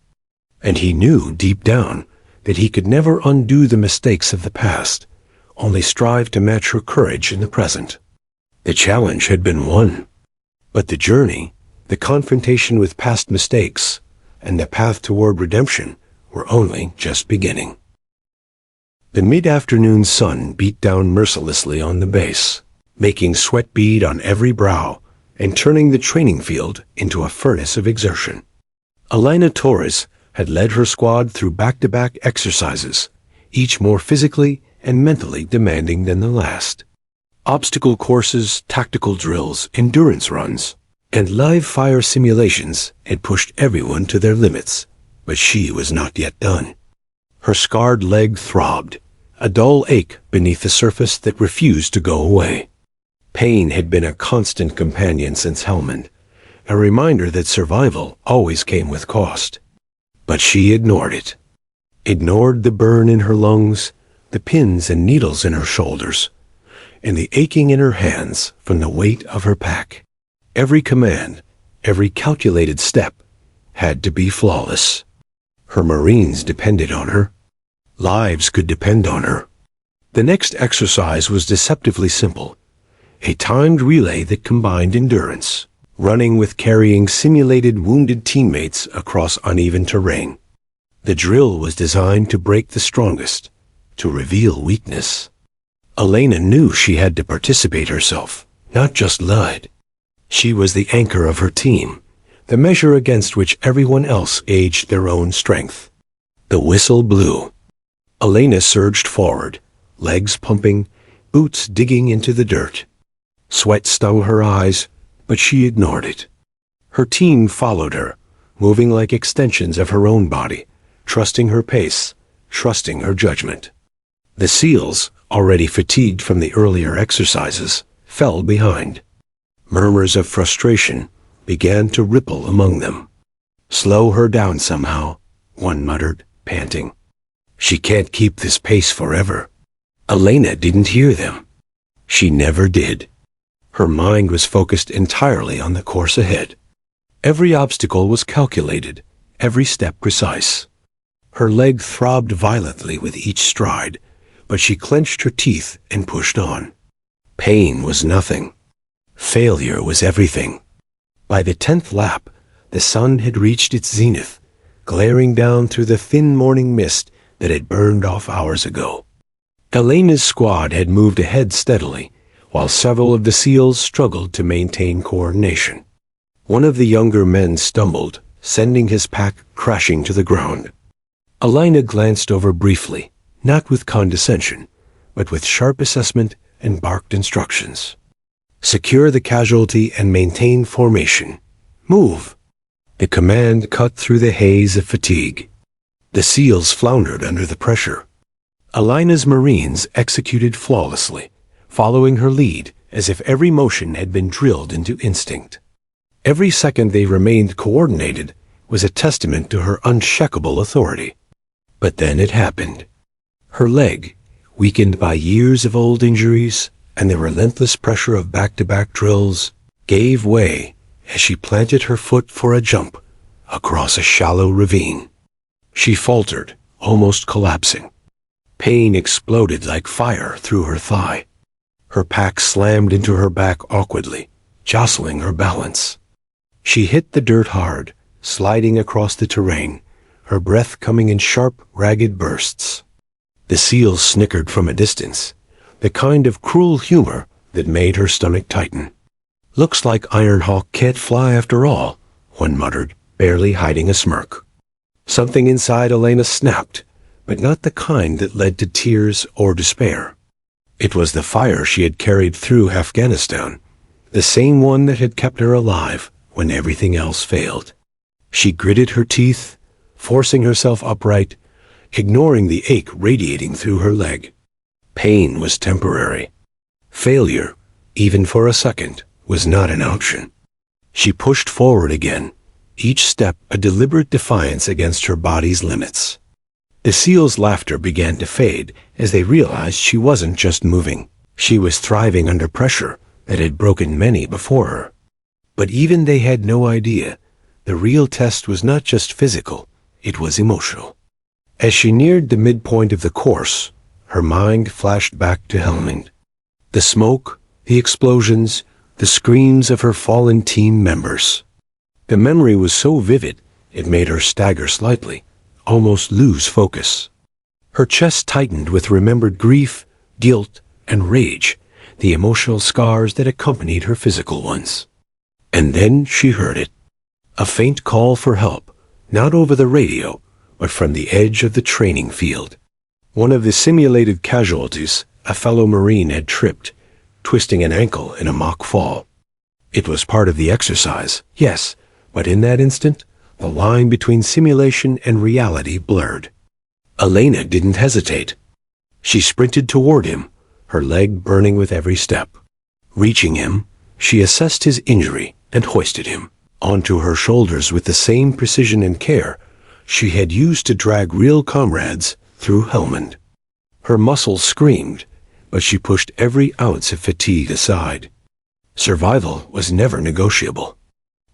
And he knew deep down that he could never undo the mistakes of the past, only strive to match her courage in the present. The challenge had been won, but the journey, the confrontation with past mistakes, and the path toward redemption were only just beginning. The mid-afternoon sun beat down mercilessly on the base, making sweat bead on every brow and turning the training field into a furnace of exertion. Elena Torres had led her squad through back-to-back exercises, each more physically and mentally demanding than the last. Obstacle courses, tactical drills, endurance runs, and live fire simulations had pushed everyone to their limits, but she was not yet done. Her scarred leg throbbed, a dull ache beneath the surface that refused to go away. Pain had been a constant companion since Helmand, a reminder that survival always came with cost. But she ignored it. Ignored the burn in her lungs, the pins and needles in her shoulders, and the aching in her hands from the weight of her pack. Every command, every calculated step, had to be flawless. Her Marines depended on her. Lives could depend on her. The next exercise was deceptively simple, a timed relay that combined endurance, running with carrying simulated wounded teammates across uneven terrain. The drill was designed to break the strongest, to reveal weakness. Elena knew she had to participate herself, not just lead. She was the anchor of her team, the measure against which everyone else gauged their own strength. The whistle blew. Elena surged forward, legs pumping, boots digging into the dirt. Sweat stung her eyes, but she ignored it. Her team followed her, moving like extensions of her own body, trusting her pace, trusting her judgment. The SEALs, already fatigued from the earlier exercises, fell behind. Murmurs of frustration began to ripple among them. "Slow her down somehow," one muttered, panting. "She can't keep this pace forever." Elena didn't hear them. She never did. Her mind was focused entirely on the course ahead. Every obstacle was calculated, every step precise. Her leg throbbed violently with each stride, but she clenched her teeth and pushed on. Pain was nothing. Failure was everything. By the 10th lap, the sun had reached its zenith, glaring down through the thin morning mist that had burned off hours ago. Elena's squad had moved ahead steadily, while several of the SEALs struggled to maintain coordination. One of the younger men stumbled, sending his pack crashing to the ground. Elena glanced over briefly, not with condescension, but with sharp assessment and barked instructions. "Secure the casualty and maintain formation. Move." The command cut through the haze of fatigue. The SEALs floundered under the pressure. Elena's Marines executed flawlessly, following her lead as if every motion had been drilled into instinct. Every second they remained coordinated was a testament to her unshakable authority. But then it happened. Her leg, weakened by years of old injuries and the relentless pressure of back-to-back drills, gave way as she planted her foot for a jump across a shallow ravine. She faltered, almost collapsing. Pain exploded like fire through her thigh. Her pack slammed into her back awkwardly, jostling her balance. She hit the dirt hard, sliding across the terrain, her breath coming in sharp, ragged bursts. The SEALs snickered from a distance, the kind of cruel humor that made her stomach tighten. "Looks like Ironhawk can't fly after all," one muttered, barely hiding a smirk. Something inside Elena snapped, but not the kind that led to tears or despair. It was the fire she had carried through Afghanistan, the same one that had kept her alive when everything else failed. She gritted her teeth, forcing herself upright, ignoring the ache radiating through her leg. Pain was temporary. Failure, even for a second, was not an option. She pushed forward again, each step a deliberate defiance against her body's limits. The SEALs' laughter began to fade as they realized she wasn't just moving. She was thriving under pressure that had broken many before her. But even they had no idea, the real test was not just physical, it was emotional. As she neared the midpoint of the course, her mind flashed back to Helmand. The smoke, the explosions, the screams of her fallen team members. The memory was so vivid, it made her stagger slightly, almost lose focus. Her chest tightened with remembered grief, guilt, and rage, the emotional scars that accompanied her physical ones. And then she heard it. A faint call for help, not over the radio, but from the edge of the training field. One of the simulated casualties, a fellow Marine, had tripped, twisting an ankle in a mock fall. It was part of the exercise, yes, but in that instant, the line between simulation and reality blurred. Elena didn't hesitate. She sprinted toward him, her leg burning with every step. Reaching him, she assessed his injury and hoisted him onto her shoulders with the same precision and care she had used to drag real comrades through Helmand. Her muscles screamed, but she pushed every ounce of fatigue aside. Survival was never negotiable.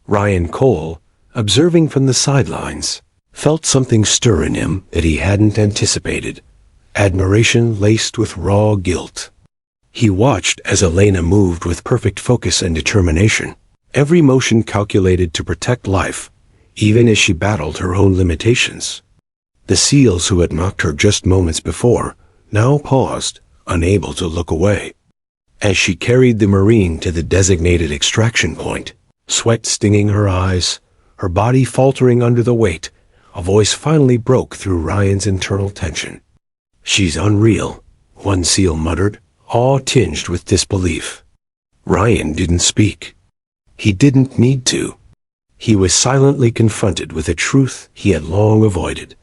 Ryan Cole, observing from the sidelines, felt something stir in him that he hadn't anticipated, admiration laced with raw guilt. He watched as Elena moved with perfect focus and determination, every motion calculated to protect life, even as she battled her own limitations. The SEALs who had mocked her just moments before now paused, unable to look away. As she carried the Marine to the designated extraction point, sweat stinging her eyes, her body faltering under the weight, a voice finally broke through Ryan's internal tension. "She's unreal," one SEAL muttered, awe tinged with disbelief. Ryan didn't speak. He didn't need to. He was silently confronted with a truth he had long avoided.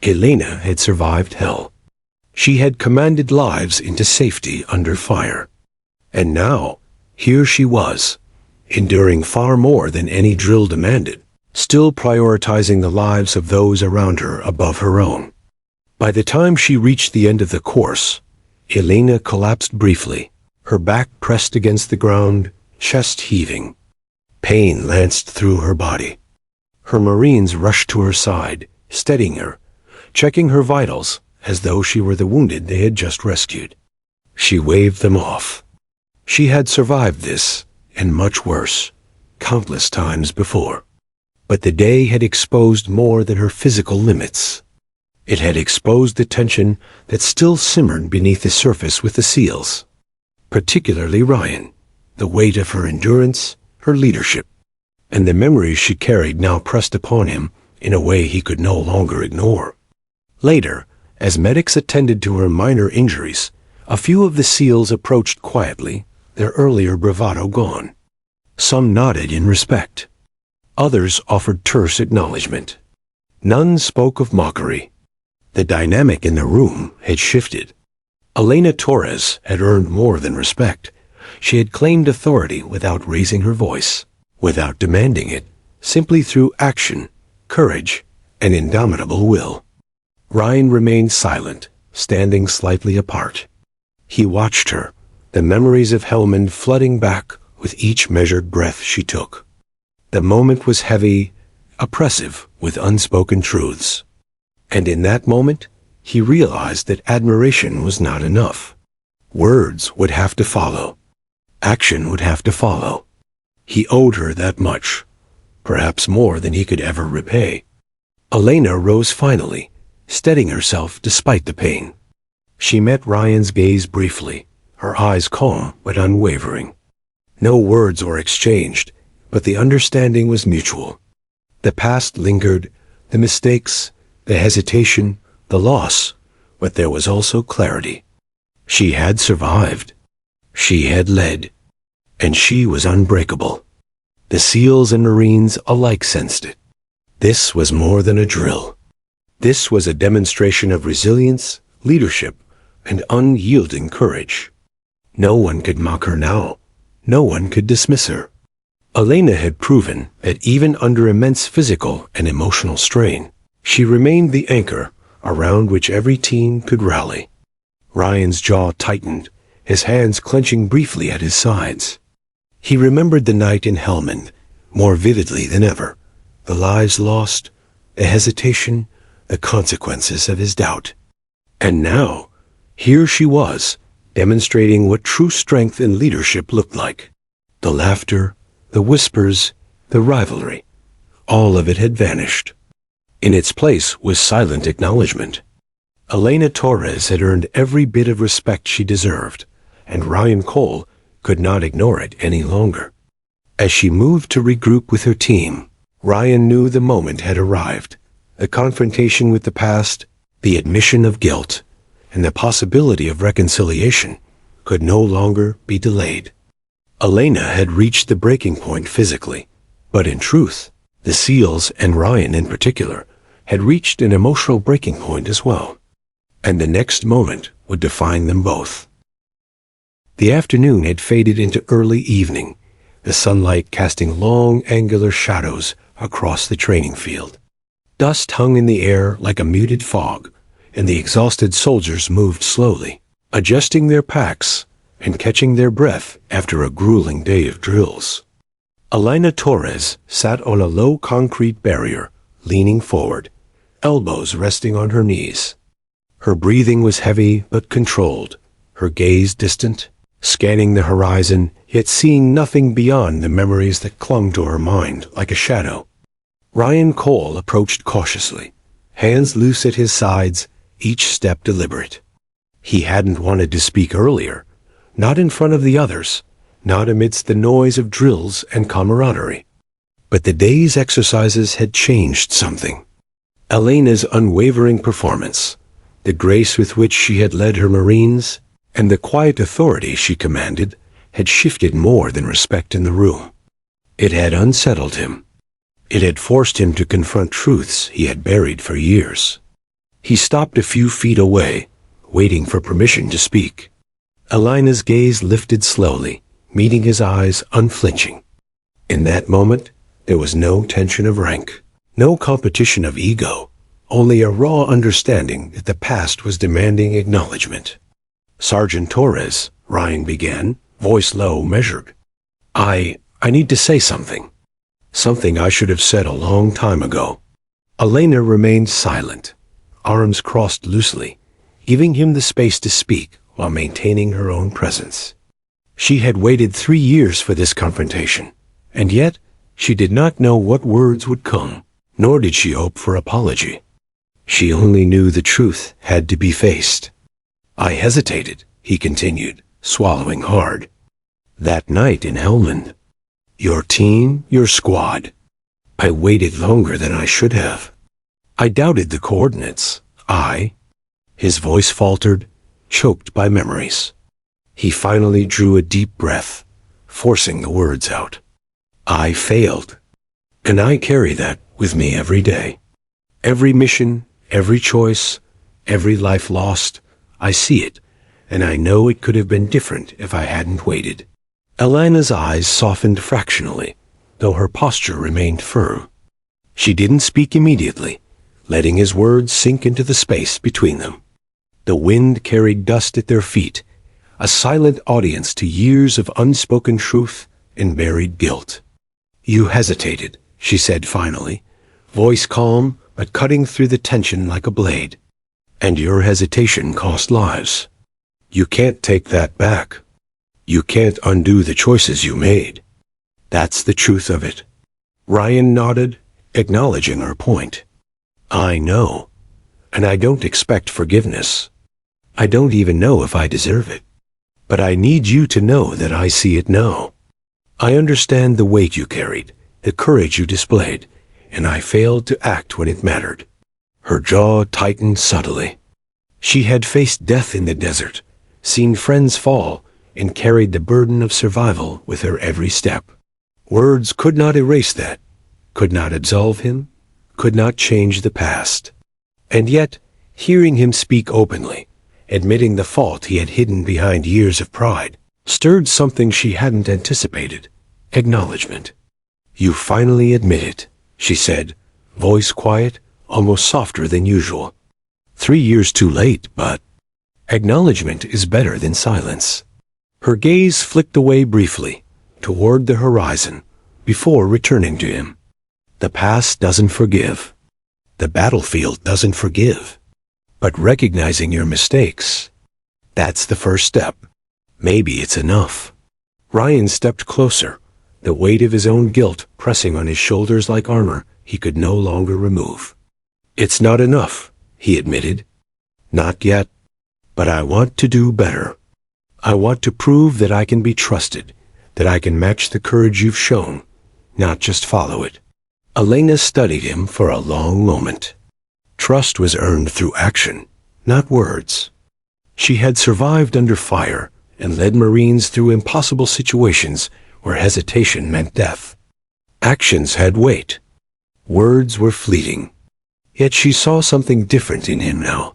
Elena had survived hell. She had commanded lives into safety under fire. And now, here she was, enduring far more than any drill demanded, still prioritizing the lives of those around her above her own. By the time she reached the end of the course, Elena collapsed briefly, her back pressed against the ground, chest heaving. Pain lanced through her body. Her Marines rushed to her side, steadying her, checking her vitals as though she were the wounded they had just rescued. She waved them off. She had survived this, and much worse, countless times before. But the day had exposed more than her physical limits. It had exposed the tension that still simmered beneath the surface with the SEALs. Particularly Ryan, the weight of her endurance, her leadership, and the memories she carried now pressed upon him in a way he could no longer ignore. Later, as medics attended to her minor injuries, a few of the SEALs approached quietly, their earlier bravado gone. Some nodded in respect. Others offered terse acknowledgement. None spoke of mockery. The dynamic in the room had shifted. Elena Torres had earned more than respect. She had claimed authority without raising her voice, without demanding it, simply through action, courage, and indomitable will. Ryan remained silent, standing slightly apart. He watched her, the memories of Helmand flooding back with each measured breath she took. The moment was heavy, oppressive with unspoken truths. And in that moment, he realized that admiration was not enough. Words would have to follow. Action would have to follow. He owed her that much, perhaps more than he could ever repay. Elena rose finally, steadying herself despite the pain. She met Ryan's gaze briefly, her eyes calm but unwavering. No words were exchanged, but the understanding was mutual. The past lingered, the mistakes, the hesitation, the loss, but there was also clarity. She had survived. She had led. And she was unbreakable. The SEALs and Marines alike sensed it. This was more than a drill. This was a demonstration of resilience, leadership, and unyielding courage. No one could mock her now. No one could dismiss her. Elena had proven that even under immense physical and emotional strain, she remained the anchor around which every team could rally. Ryan's jaw tightened, his hands clenching briefly at his sides. He remembered the night in Helmand more vividly than ever, the lives lost, the hesitation, the consequences of his doubt. And now, here she was, demonstrating what true strength and leadership looked like. The laughter, the whispers, the rivalry, all of it had vanished. In its place was silent acknowledgement. Elena Torres had earned every bit of respect she deserved, and Ryan Cole could not ignore it any longer. As she moved to regroup with her team, Ryan knew the moment had arrived. The confrontation with the past, the admission of guilt, and the possibility of reconciliation could no longer be delayed. Elena had reached the breaking point physically, but in truth, the SEALs, and Ryan in particular, had reached an emotional breaking point as well. And the next moment would define them both. The afternoon had faded into early evening, the sunlight casting long, angular shadows across the training field. Dust hung in the air like a muted fog, and the exhausted soldiers moved slowly, adjusting their packs and catching their breath after a grueling day of drills. Elena Torres sat on a low concrete barrier, leaning forward, elbows resting on her knees. Her breathing was heavy but controlled, her gaze distant, scanning the horizon, yet seeing nothing beyond the memories that clung to her mind like a shadow. Ryan Cole approached cautiously, hands loose at his sides, each step deliberate. He hadn't wanted to speak earlier, not in front of the others, not amidst the noise of drills and camaraderie. But the day's exercises had changed something. Elena's unwavering performance, the grace with which she had led her Marines, and the quiet authority she commanded had shifted more than respect in the room. It had unsettled him. It had forced him to confront truths he had buried for years. He stopped a few feet away, waiting for permission to speak. Elena's gaze lifted slowly, meeting his eyes unflinching. In that moment, there was no tension of rank, no competition of ego, only a raw understanding that the past was demanding acknowledgement. "Sergeant Torres," Ryan began, voice low, measured. I need to say something. Something I should have said a long time ago." Elena remained silent, arms crossed loosely, giving him the space to speak while maintaining her own presence. She had waited 3 years for this confrontation, and yet she did not know what words would come, nor did she hope for apology. She only knew the truth had to be faced. "I hesitated," he continued, swallowing hard. "That night in Helmand. Your team, your squad. I waited longer than I should have. I doubted the coordinates. His voice faltered, choked by memories. He finally drew a deep breath, forcing the words out. "I failed. And I carry that with me every day. Every mission, every choice, every life lost, I see it, and I know it could have been different if I hadn't waited." Elena's eyes softened fractionally, though her posture remained firm. She didn't speak immediately, letting his words sink into the space between them. The wind carried dust at their feet, a silent audience to years of unspoken truth and buried guilt. "You hesitated," she said finally, voice calm but cutting through the tension like a blade. "And your hesitation cost lives. You can't take that back. You can't undo the choices you made. That's the truth of it." Ryan nodded, acknowledging her point. "I know, and I don't expect forgiveness. I don't even know if I deserve it. But I need you to know that I see it now. I understand the weight you carried, the courage you displayed, and I failed to act when it mattered. Her jaw tightened subtly. She had faced death in the desert, seen friends fall, and carried the burden of survival with her every step. Words could not erase that, could not absolve him, could not change the past. And yet, hearing him speak openly, admitting the fault he had hidden behind years of pride, stirred something she hadn't anticipated: acknowledgement. "You finally admit it," she said, voice quiet, almost softer than usual. 3 years too late, but acknowledgement is better than silence. Her gaze flicked away briefly, toward the horizon, before returning to him. The past doesn't forgive. The battlefield doesn't forgive. But recognizing your mistakes, that's the first step. Maybe it's enough. Ryan stepped closer, the weight of his own guilt pressing on his shoulders like armor he could no longer remove. "It's not enough," he admitted. "Not yet. But I want to do better. I want to prove that I can be trusted, that I can match the courage you've shown, not just follow it." Elena studied him for a long moment. Trust was earned through action, not words. She had survived under fire and led Marines through impossible situations where hesitation meant death. Actions had weight. Words were fleeting. Yet she saw something different in him now: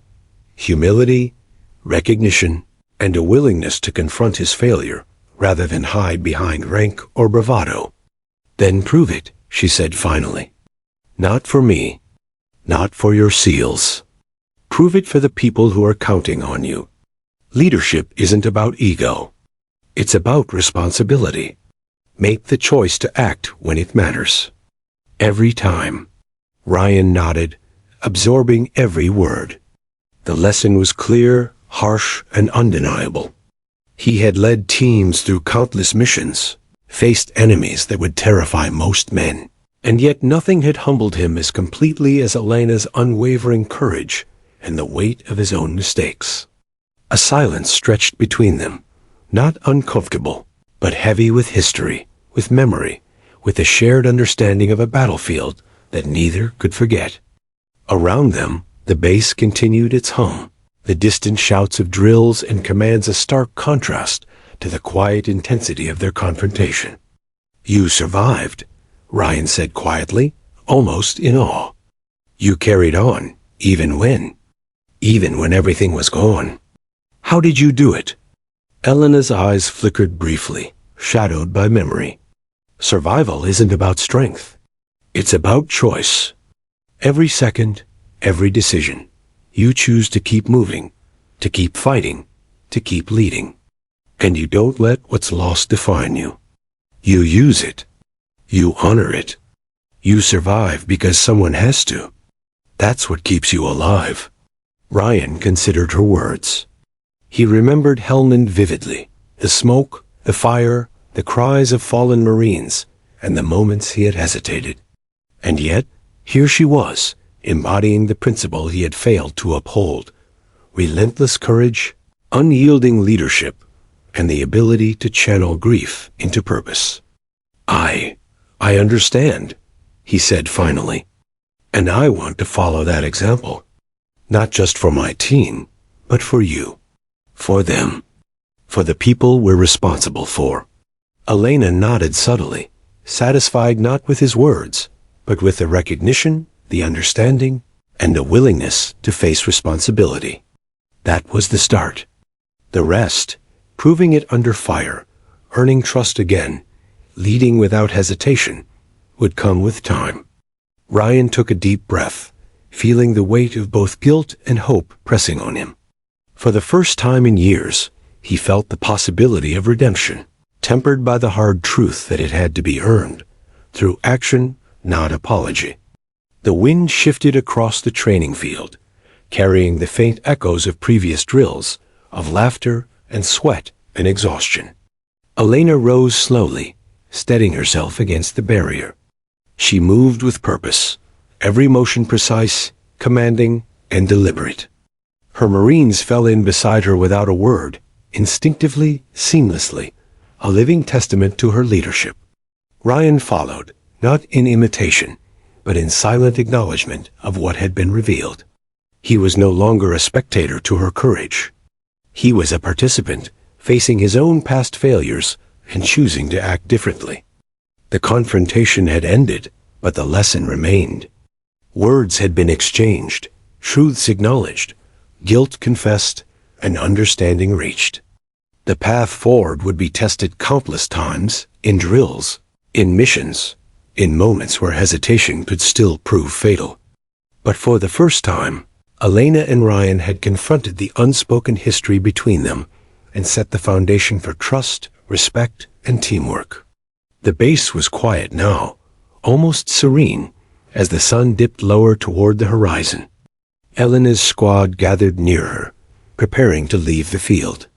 humility, recognition, and a willingness to confront his failure rather than hide behind rank or bravado. "Then prove it," she said finally. "Not for me. Not for your SEALs. Prove it for the people who are counting on you. Leadership isn't about ego. It's about responsibility. Make the choice to act when it matters. Every time." Ryan nodded, absorbing every word. The lesson was clear, harsh, and undeniable. He had led teams through countless missions, faced enemies that would terrify most men, and yet nothing had humbled him as completely as Elena's unwavering courage and the weight of his own mistakes. A silence stretched between them, not uncomfortable, but heavy with history, with memory, with a shared understanding of a battlefield that neither could forget. Around them, the base continued its hum, the distant shouts of drills and commands a stark contrast to the quiet intensity of their confrontation. "You survived," Ryan said quietly, almost in awe. "You carried on, even when everything was gone. How did you do it?" Elena's eyes flickered briefly, shadowed by memory. "Survival isn't about strength. It's about choice. Every second, every decision, you choose to keep moving, to keep fighting, to keep leading. And you don't let what's lost define you. You use it. You honor it. You survive because someone has to. That's what keeps you alive." Ryan considered her words. He remembered Helmand vividly, the smoke, the fire, the cries of fallen Marines, and the moments he had hesitated. And yet, here she was, embodying the principle he had failed to uphold: relentless courage, unyielding leadership, and the ability to channel grief into purpose. I understand," he said finally. "And I want to follow that example. Not just for my team, but for you. For them. For the people we're responsible for." Elena nodded subtly, satisfied not with his words, but with the recognition, the understanding, and a willingness to face responsibility. That was the start. The rest, proving it under fire, earning trust again, leading without hesitation, would come with time. Ryan took a deep breath, feeling the weight of both guilt and hope pressing on him. For the first time in years, he felt the possibility of redemption, tempered by the hard truth that it had to be earned, through action, not apology. The wind shifted across the training field, carrying the faint echoes of previous drills, of laughter and sweat and exhaustion. Elena rose slowly, steadying herself against the barrier. She moved with purpose, every motion precise, commanding, and deliberate. Her Marines fell in beside her without a word, instinctively, seamlessly, a living testament to her leadership. Ryan followed, not in imitation, but in silent acknowledgement of what had been revealed. He was no longer a spectator to her courage. He was a participant, facing his own past failures and choosing to act differently. The confrontation had ended, but the lesson remained. Words had been exchanged, truths acknowledged, guilt confessed, and understanding reached. The path forward would be tested countless times, in drills, in missions, in moments where hesitation could still prove fatal. But for the first time, Elena and Ryan had confronted the unspoken history between them and set the foundation for trust, respect, and teamwork. The base was quiet now, almost serene, as the sun dipped lower toward the horizon. Elena's squad gathered near her, preparing to leave the field.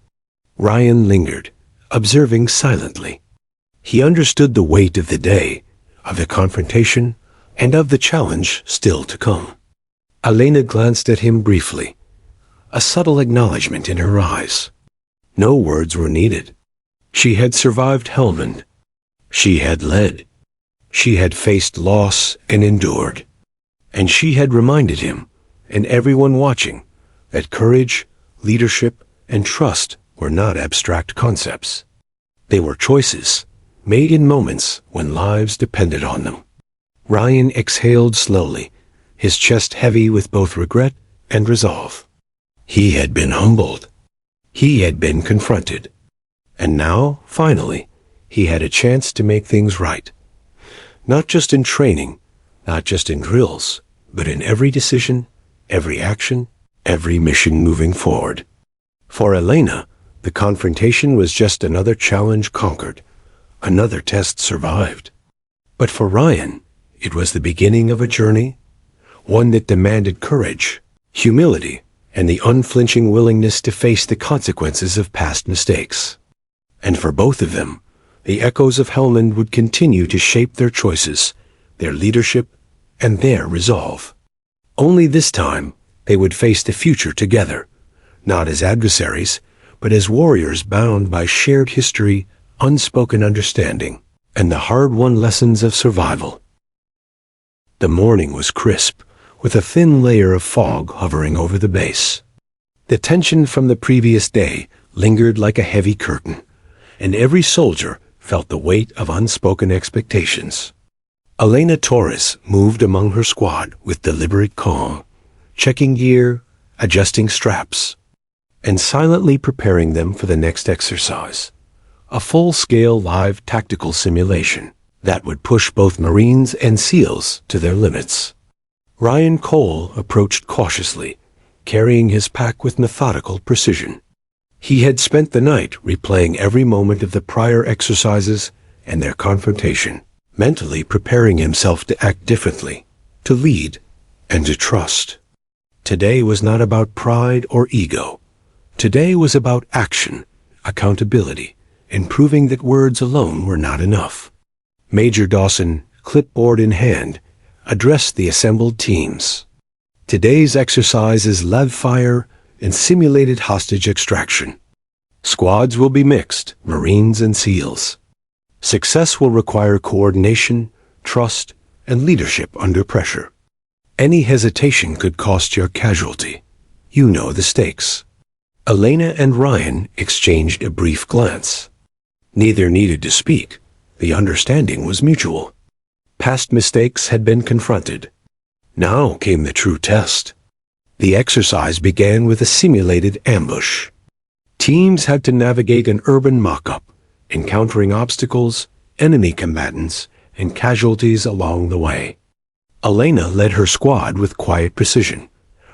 Ryan lingered, observing silently. He understood the weight of the day, of the confrontation, and of the challenge still to come. Elena glanced at him briefly, a subtle acknowledgement in her eyes. No words were needed. She had survived Helmand. She had led. She had faced loss and endured. And she had reminded him, and everyone watching, that courage, leadership, and trust were not abstract concepts. They were choices, made in moments when lives depended on them. Ryan exhaled slowly, his chest heavy with both regret and resolve. He had been humbled. He had been confronted. And now, finally, he had a chance to make things right. Not just in training, not just in drills, but in every decision, every action, every mission moving forward. For Elena, the confrontation was just another challenge conquered, another test survived. But for Ryan, it was the beginning of a journey, one that demanded courage, humility, and the unflinching willingness to face the consequences of past mistakes. And for both of them, the echoes of Helmand would continue to shape their choices, their leadership, and their resolve. Only this time, they would face the future together, not as adversaries, but as warriors bound by shared history, unspoken understanding, and the hard-won lessons of survival. The morning was crisp, with a thin layer of fog hovering over the base. The tension from the previous day lingered like a heavy curtain, and every soldier felt the weight of unspoken expectations. Elena Torres moved among her squad with deliberate calm, checking gear, adjusting straps, and silently preparing them for the next exercise, a full-scale live tactical simulation that would push both Marines and SEALs to their limits. Ryan Cole approached cautiously, carrying his pack with methodical precision. He had spent the night replaying every moment of the prior exercises and their confrontation, mentally preparing himself to act differently, to lead, and to trust. Today was not about pride or ego. Today was about action, accountability, and proving that words alone were not enough. Major Dawson, clipboard in hand, addressed the assembled teams. Today's exercise is live fire and simulated hostage extraction. Squads will be mixed, Marines and SEALs. Success will require coordination, trust, and leadership under pressure. Any hesitation could cost your casualty. You know the stakes. Elena and Ryan exchanged a brief glance. Neither needed to speak. The understanding was mutual. Past mistakes had been confronted. Now came the true test. The exercise began with a simulated ambush. Teams had to navigate an urban mock-up, encountering obstacles, enemy combatants, and casualties along the way. Elena led her squad with quiet precision,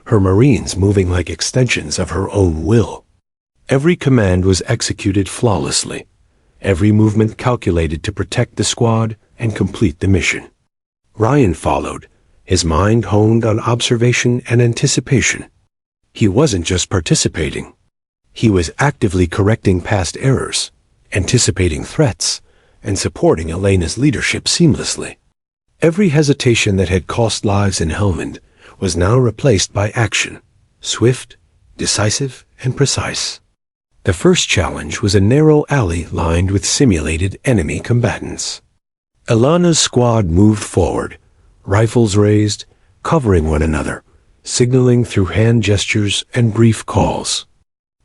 her Marines moving like extensions of her own will. Every command was executed flawlessly, every movement calculated to protect the squad and complete the mission. Ryan followed, his mind honed on observation and anticipation. He wasn't just participating. He was actively correcting past errors, anticipating threats, and supporting Elena's leadership seamlessly. Every hesitation that had cost lives in Helmand was now replaced by action, swift, decisive, and precise. The first challenge was a narrow alley lined with simulated enemy combatants. Elena's squad moved forward, rifles raised, covering one another, signaling through hand gestures and brief calls.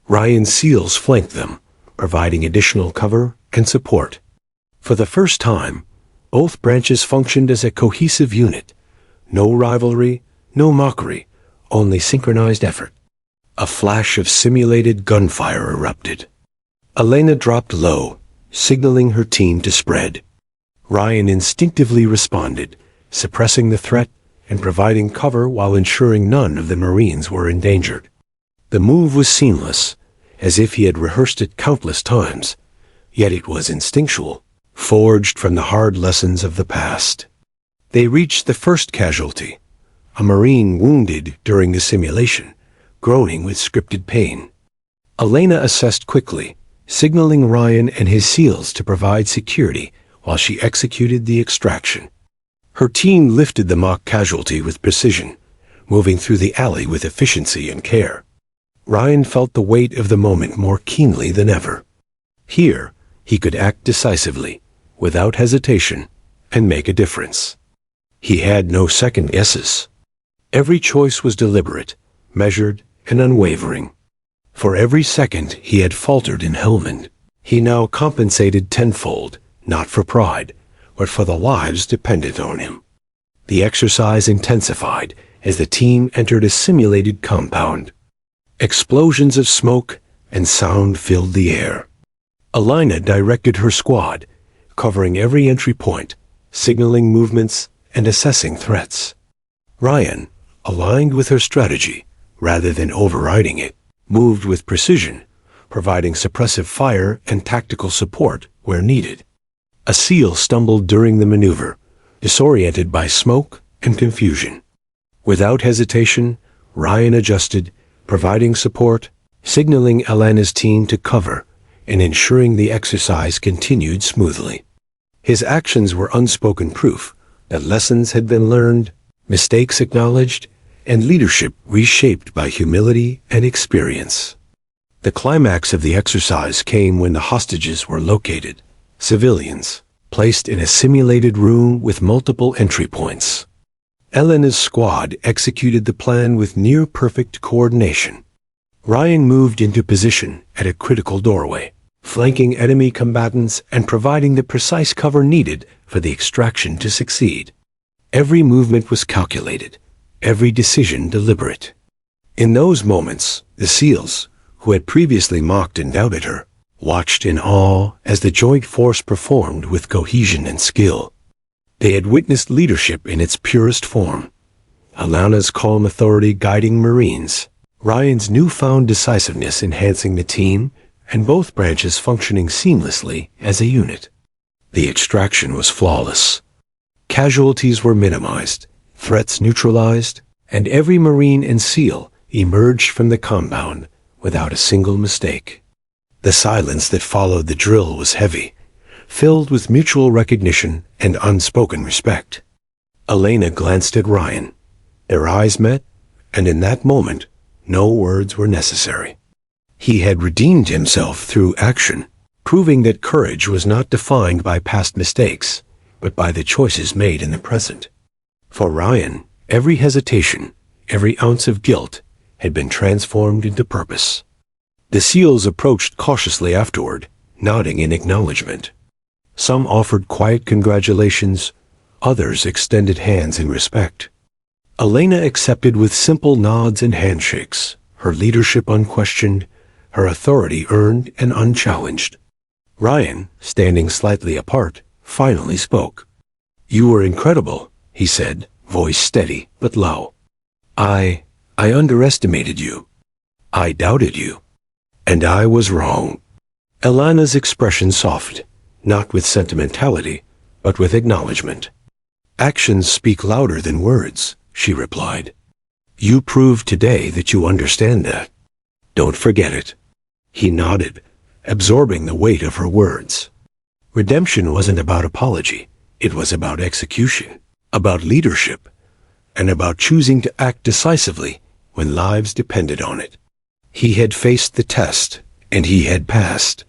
Ryan's SEALs flanked them, providing additional cover and support. For the first time, both branches functioned as a cohesive unit. No rivalry, no mockery, only synchronized effort. A flash of simulated gunfire erupted. Elena dropped low, signaling her team to spread. Ryan instinctively responded, suppressing the threat and providing cover while ensuring none of the Marines were endangered. The move was seamless, as if he had rehearsed it countless times, yet it was instinctual, forged from the hard lessons of the past. They reached the first casualty, a Marine wounded during the simulation, groaning with scripted pain. Elena assessed quickly, signaling Ryan and his SEALs to provide security while she executed the extraction. Her team lifted the mock casualty with precision, moving through the alley with efficiency and care. Ryan felt the weight of the moment more keenly than ever. Here, he could act decisively, without hesitation, and make a difference. He had no second guesses. Every choice was deliberate, measured, and unwavering. For every second he had faltered in Helmand, he now compensated tenfold, not for pride, but for the lives dependent on him. The exercise intensified as the team entered a simulated compound. Explosions of smoke and sound filled the air. Elena directed her squad, covering every entry point, signaling movements and assessing threats. Ryan, aligned with her strategy rather than overriding it, moved with precision, providing suppressive fire and tactical support where needed. A SEAL stumbled during the maneuver, disoriented by smoke and confusion. Without hesitation, Ryan adjusted, providing support, signaling Elena's team to cover, and ensuring the exercise continued smoothly. His actions were unspoken proof that lessons had been learned, mistakes acknowledged, and leadership reshaped by humility and experience. The climax of the exercise came when the hostages were located, civilians, placed in a simulated room with multiple entry points. Elena's squad executed the plan with near-perfect coordination. Ryan moved into position at a critical doorway, flanking enemy combatants and providing the precise cover needed for the extraction to succeed. Every movement was calculated, every decision deliberate. In those moments, the SEALs, who had previously mocked and doubted her, watched in awe as the joint force performed with cohesion and skill. They had witnessed leadership in its purest form. Elena's calm authority guiding Marines, Ryan's newfound decisiveness enhancing the team, and both branches functioning seamlessly as a unit. The extraction was flawless. Casualties were minimized, threats neutralized, and every Marine and SEAL emerged from the compound without a single mistake. The silence that followed the drill was heavy, filled with mutual recognition and unspoken respect. Elena glanced at Ryan. Their eyes met, and in that moment, no words were necessary. He had redeemed himself through action, proving that courage was not defined by past mistakes, but by the choices made in the present. For Ryan, every hesitation, every ounce of guilt, had been transformed into purpose. The SEALs approached cautiously afterward, nodding in acknowledgement. Some offered quiet congratulations, others extended hands in respect. Elena accepted with simple nods and handshakes, her leadership unquestioned, her authority earned and unchallenged. Ryan, standing slightly apart, finally spoke. "You were incredible," he said, voice steady but low. I underestimated you. I doubted you. And I was wrong." Elena's expression softened, not with sentimentality, but with acknowledgement. "Actions speak louder than words," she replied. "You proved today that you understand that. Don't forget it." He nodded, absorbing the weight of her words. Redemption wasn't about apology. It was about execution, about leadership, and about choosing to act decisively when lives depended on it. He had faced the test, and he had passed.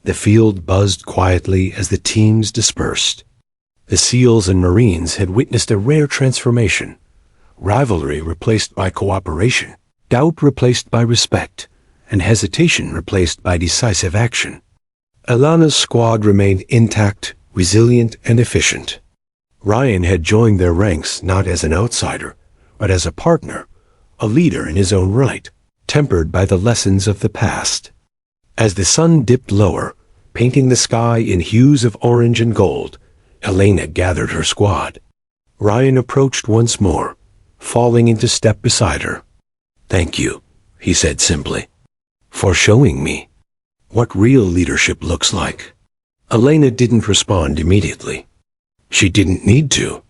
The field buzzed quietly as the teams dispersed. The SEALs and Marines had witnessed a rare transformation. Rivalry replaced by cooperation, doubt replaced by respect, and hesitation replaced by decisive action. Elana's squad remained intact, resilient, and efficient. Ryan had joined their ranks not as an outsider, but as a partner, a leader in his own right, tempered by the lessons of the past. As the sun dipped lower, painting the sky in hues of orange and gold, Elena gathered her squad. Ryan approached once more, falling into step beside her. "Thank you," he said simply, "for showing me what real leadership looks like." Elena didn't respond immediately. She didn't need to.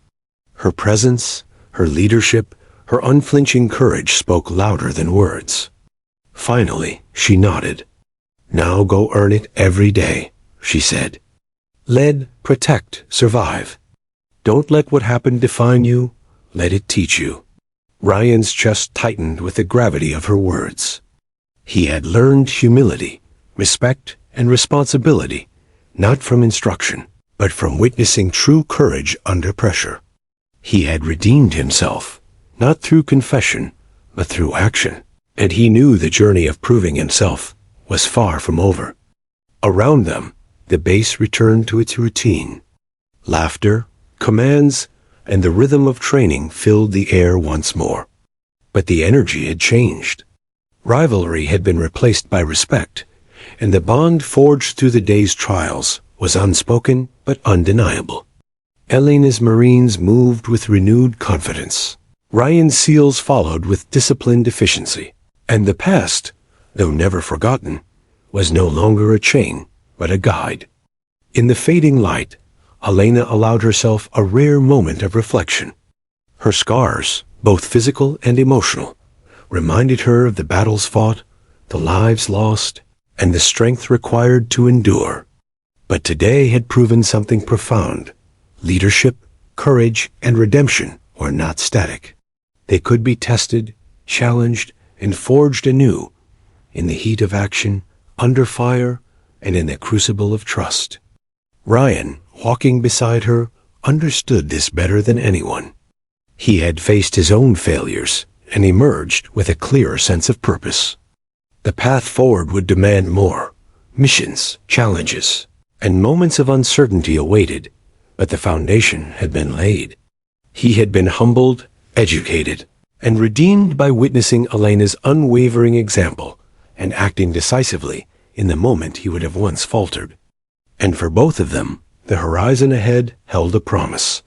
Her presence, her leadership, her unflinching courage spoke louder than words. Finally, she nodded. "Now go earn it every day," she said. "Lead, protect, survive. Don't let what happened define you, let it teach you." Ryan's chest tightened with the gravity of her words. He had learned humility, respect, and responsibility, not from instruction, but from witnessing true courage under pressure. He had redeemed himself, not through confession, but through action, and he knew the journey of proving himself was far from over. Around them, the base returned to its routine. Laughter, commands, and the rhythm of training filled the air once more. But the energy had changed. Rivalry had been replaced by respect, and the bond forged through the day's trials was unspoken but undeniable. Elena's Marines moved with renewed confidence. Ryan's SEALs followed with disciplined efficiency, and the past, though never forgotten, was no longer a chain, but a guide. In the fading light, Elena allowed herself a rare moment of reflection. Her scars, both physical and emotional, reminded her of the battles fought, the lives lost, and the strength required to endure. But today had proven something profound. Leadership, courage, and redemption were not static. They could be tested, challenged, and forged anew, in the heat of action, under fire, and in the crucible of trust. Ryan, walking beside her, understood this better than anyone. He had faced his own failures and emerged with a clearer sense of purpose. The path forward would demand more. Missions, challenges, and moments of uncertainty awaited, but the foundation had been laid. He had been humbled, educated, and redeemed by witnessing Elena's unwavering example and acting decisively in the moment he would have once faltered. And for both of them, the horizon ahead held a promise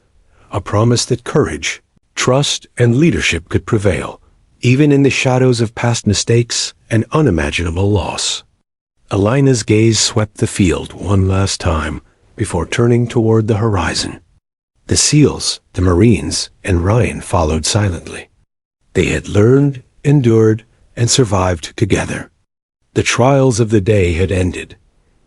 that courage, trust, and leadership could prevail, even in the shadows of past mistakes and unimaginable loss. Elena's gaze swept the field one last time before turning toward the horizon. The SEALs, the Marines, and Ryan followed silently. They had learned, endured, and survived together. The trials of the day had ended,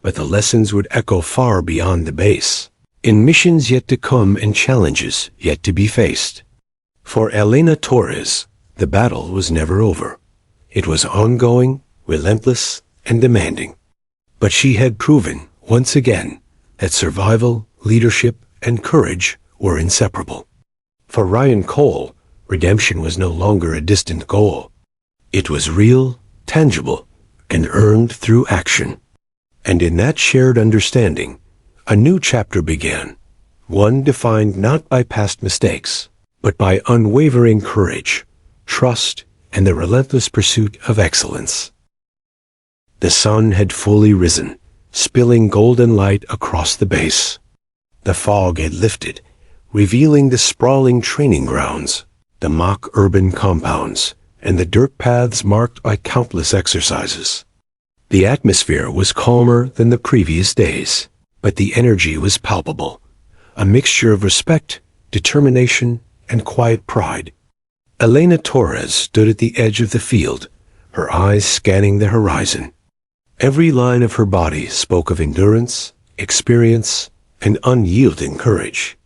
but the lessons would echo far beyond the base, in missions yet to come and challenges yet to be faced. For Elena Torres, the battle was never over. It was ongoing, relentless, and demanding. But she had proven, once again, that survival, leadership, and courage were inseparable. For Ryan Cole, redemption was no longer a distant goal. It was real, tangible, and earned through action. And in that shared understanding, a new chapter began, one defined not by past mistakes, but by unwavering courage, trust, and the relentless pursuit of excellence. The sun had fully risen, spilling golden light across the base. The fog had lifted, revealing the sprawling training grounds, the mock urban compounds, and the dirt paths marked by countless exercises. The atmosphere was calmer than the previous days, but the energy was palpable, a mixture of respect, determination, and quiet pride. Elena Torres stood at the edge of the field, her eyes scanning the horizon. Every line of her body spoke of endurance, experience, and unyielding courage.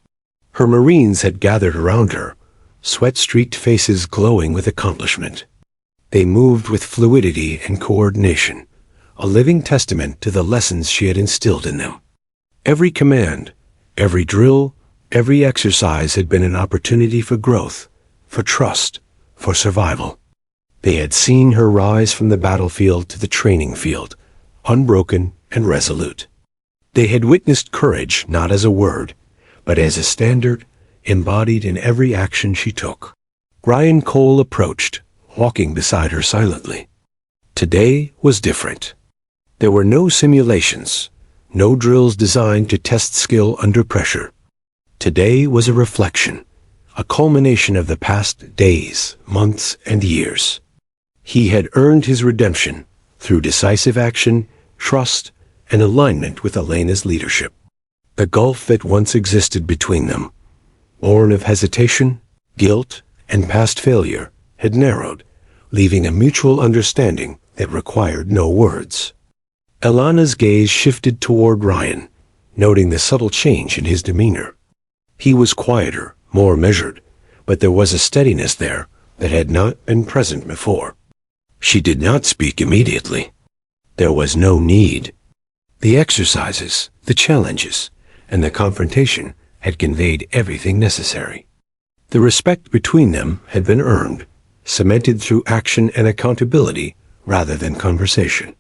Her Marines had gathered around her, sweat-streaked faces glowing with accomplishment. They moved with fluidity and coordination, a living testament to the lessons she had instilled in them. Every command, every drill, Every exercise had been an opportunity for growth, for trust, for survival. They had seen her rise from the battlefield to the training field, unbroken and resolute. They had witnessed courage not as a word, but as a standard embodied in every action she took. Ryan Cole approached, walking beside her silently. Today was different. There were no simulations, no drills designed to test skill under pressure. Today was a reflection, a culmination of the past days, months, and years. He had earned his redemption through decisive action, trust, and alignment with Elena's leadership. The gulf that once existed between them, born of hesitation, guilt, and past failure, had narrowed, leaving a mutual understanding that required no words. Elena's gaze shifted toward Ryan, noting the subtle change in his demeanor. He was quieter, more measured, but there was a steadiness there that had not been present before. She did not speak immediately. There was no need. The exercises, the challenges, and the confrontation had conveyed everything necessary. The respect between them had been earned, cemented through action and accountability rather than conversation.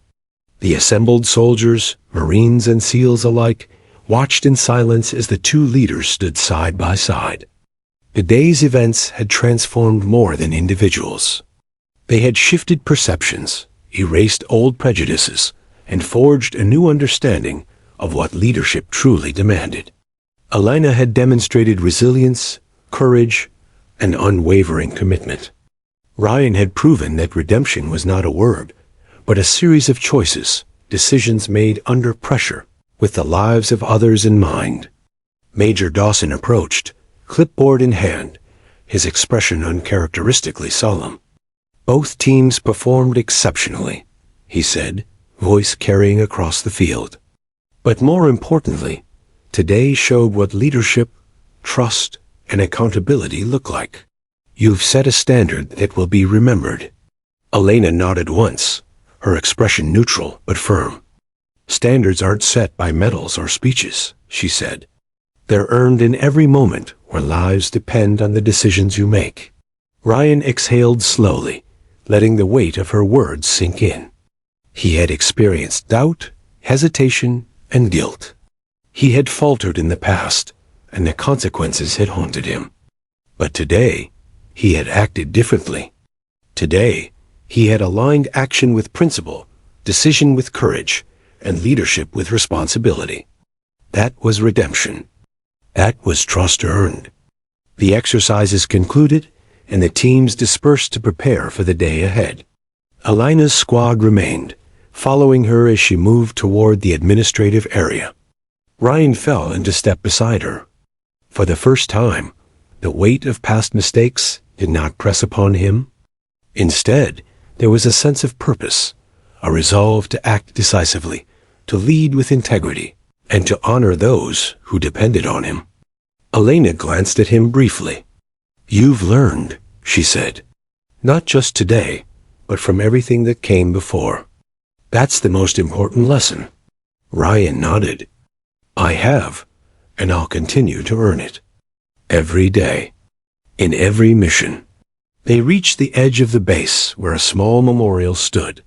The assembled soldiers, Marines and SEALs alike, watched in silence as the two leaders stood side by side. The day's events had transformed more than individuals. They had shifted perceptions, erased old prejudices, and forged a new understanding of what leadership truly demanded. Elena had demonstrated resilience, courage, and unwavering commitment. Ryan had proven that redemption was not a word, but a series of choices, decisions made under pressure, with the lives of others in mind. Major Dawson approached, clipboard in hand, his expression uncharacteristically solemn. "Both teams performed exceptionally," he said, voice carrying across the field. "But more importantly, today showed what leadership, trust, and accountability look like. You've set a standard that will be remembered." Elena nodded once, her expression neutral but firm. "Standards aren't set by medals or speeches," she said. "They're earned in every moment where lives depend on the decisions you make." Ryan exhaled slowly, letting the weight of her words sink in. He had experienced doubt, hesitation, and guilt. He had faltered in the past, and the consequences had haunted him. But today, he had acted differently. Today, he had aligned action with principle, decision with courage, and leadership with responsibility. That was redemption. That was trust earned. The exercises concluded, and the teams dispersed to prepare for the day ahead. Elena's squad remained, following her as she moved toward the administrative area. Ryan fell into step beside her. For the first time, the weight of past mistakes did not press upon him. Instead, there was a sense of purpose, a resolve to act decisively, to lead with integrity, and to honor those who depended on him. Elena glanced at him briefly. "You've learned," she said. "Not just today, but from everything that came before. That's the most important lesson." Ryan nodded. "I have, and I'll continue to earn it. Every day. In every mission." They reached the edge of the base where a small memorial stood.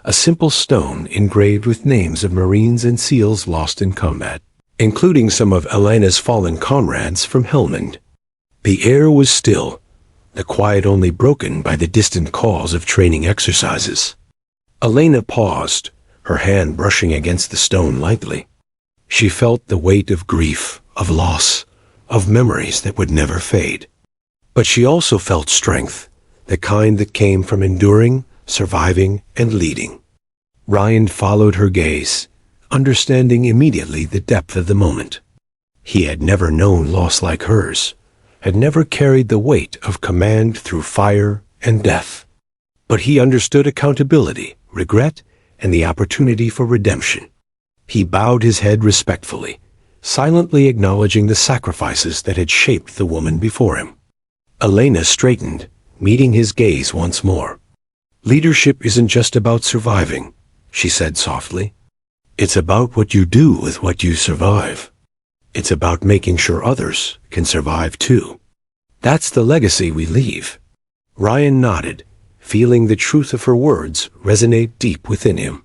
A simple stone engraved with names of Marines and SEALs lost in combat, including some of Elena's fallen comrades from Helmand. The air was still, the quiet only broken by the distant calls of training exercises. Elena paused, her hand brushing against the stone lightly. She felt the weight of grief, of loss, of memories that would never fade. But she also felt strength, the kind that came from enduring, surviving, and leading. Ryan followed her gaze, understanding immediately the depth of the moment. He had never known loss like hers, had never carried the weight of command through fire and death. But he understood accountability, regret, and the opportunity for redemption. He bowed his head respectfully, silently acknowledging the sacrifices that had shaped the woman before him. Elena straightened, meeting his gaze once more. "Leadership isn't just about surviving," she said softly. "It's about what you do with what you survive." It's about making sure others can survive too. That's the legacy we leave. Ryan nodded, feeling the truth of her words resonate deep within him.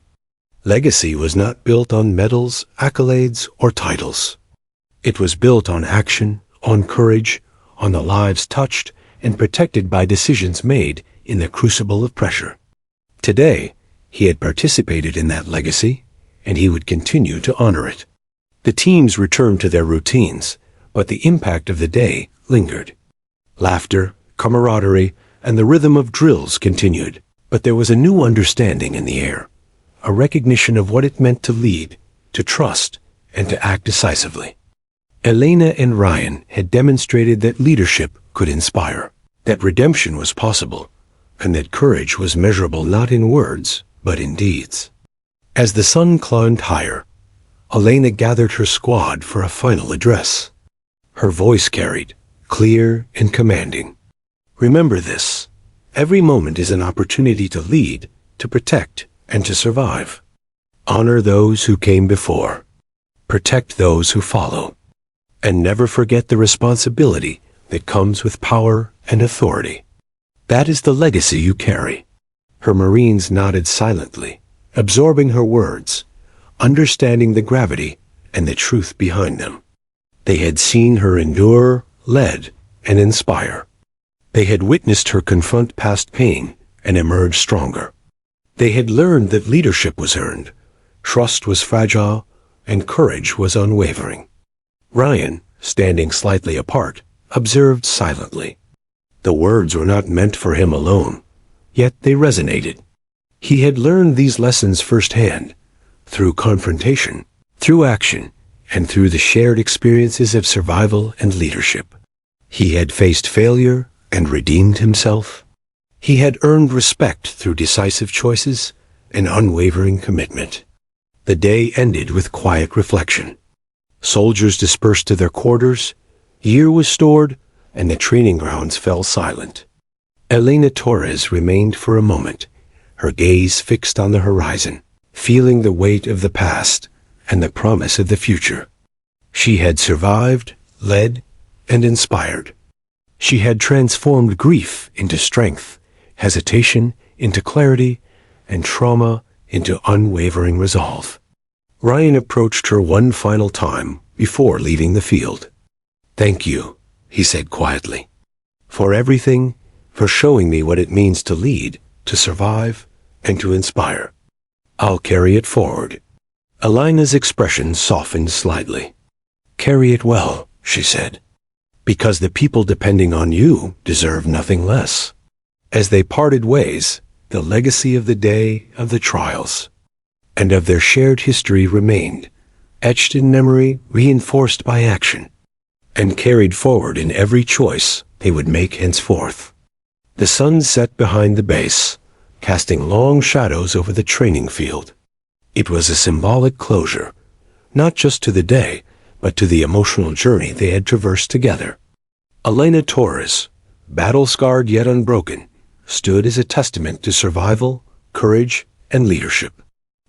Legacy was not built on medals, accolades, or titles. It was built on action, on courage, on the lives touched and protected by decisions made in the crucible of pressure. Today, he had participated in that legacy, and he would continue to honor it. The teams returned to their routines, but the impact of the day lingered. Laughter, camaraderie, and the rhythm of drills continued, but there was a new understanding in the air, a recognition of what it meant to lead, to trust, and to act decisively. Elena and Ryan had demonstrated that leadership could inspire, that redemption was possible, and that courage was measurable not in words, but in deeds. As the sun climbed higher, Elena gathered her squad for a final address. Her voice carried, clear and commanding. Remember this. Every moment is an opportunity to lead, to protect, and to survive. Honor those who came before. Protect those who follow. And never forget the responsibility that comes with power and authority. That is the legacy you carry. Her Marines nodded silently, absorbing her words, understanding the gravity and the truth behind them. They had seen her endure, led, and inspire. They had witnessed her confront past pain and emerge stronger. They had learned that leadership was earned, trust was fragile, and courage was unwavering. Ryan, standing slightly apart, observed silently. The words were not meant for him alone, yet they resonated. He had learned these lessons firsthand, through confrontation, through action, and through the shared experiences of survival and leadership. He had faced failure and redeemed himself. He had earned respect through decisive choices and unwavering commitment. The day ended with quiet reflection. Soldiers dispersed to their quarters, gear was stored, and the training grounds fell silent. Elena Torres remained for a moment, her gaze fixed on the horizon, feeling the weight of the past and the promise of the future. She had survived, led, and inspired. She had transformed grief into strength, hesitation into clarity, and trauma into unwavering resolve. Ryan approached her one final time before leaving the field. "Thank you," he said quietly, "for everything, for showing me what it means to lead, to survive, and to inspire. I'll carry it forward." Elena's expression softened slightly. "Carry it well," she said, "because the people depending on you deserve nothing less." As they parted ways, the legacy of the day, of the trials, and of their shared history remained, etched in memory, reinforced by action, and carried forward in every choice they would make henceforth. The sun set behind the base, casting long shadows over the training field. It was a symbolic closure, not just to the day, but to the emotional journey they had traversed together. Elena Torres, battle-scarred yet unbroken, stood as a testament to survival, courage, and leadership.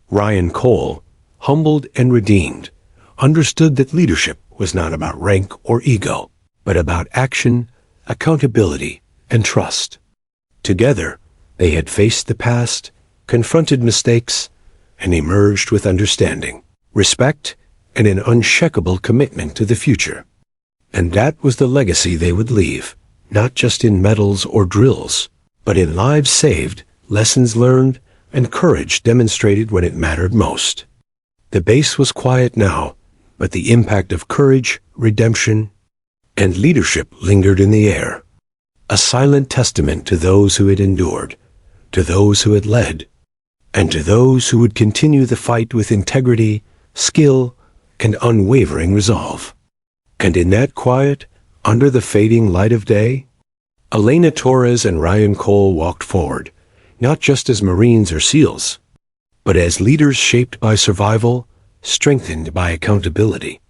Ryan Cole, humbled and redeemed, understood that leadership was not about rank or ego, but about action, accountability, and trust. Together, they had faced the past, confronted mistakes, and emerged with understanding, respect, and an unshakable commitment to the future. And that was the legacy they would leave, not just in medals or drills, but in lives saved, lessons learned, and courage demonstrated when it mattered most. The base was quiet now, but the impact of courage, redemption, and leadership lingered in the air, a silent testament to those who had endured, to those who had led, and to those who would continue the fight with integrity, skill, and unwavering resolve. And in that quiet, under the fading light of day, Elena Torres and Ryan Cole walked forward, not just as Marines or SEALs, but as leaders shaped by survival, strengthened by accountability,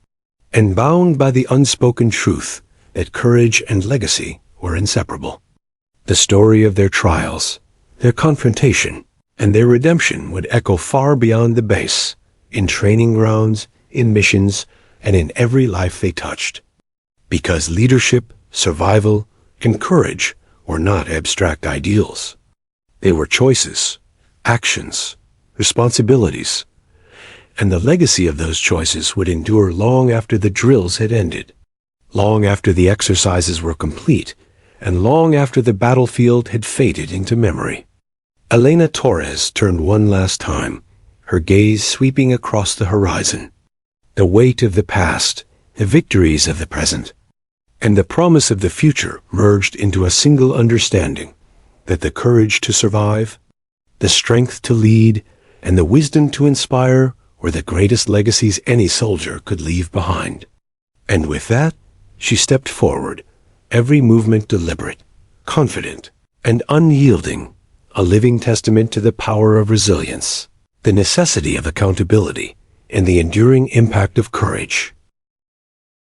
and bound by the unspoken truth that courage and legacy were inseparable. The story of their trials, their confrontation, and their redemption would echo far beyond the base, in training grounds, in missions, and in every life they touched. Because leadership, survival, and courage were not abstract ideals. They were choices, actions, responsibilities, and the legacy of those choices would endure long after the drills had ended, long after the exercises were complete, and long after the battlefield had faded into memory. Elena Torres turned one last time, her gaze sweeping across the horizon. The weight of the past, the victories of the present, and the promise of the future merged into a single understanding that the courage to survive, the strength to lead, and the wisdom to inspire were the greatest legacies any soldier could leave behind. And with that, she stepped forward, every movement deliberate, confident, and unyielding, a living testament to the power of resilience, the necessity of accountability, and the enduring impact of courage.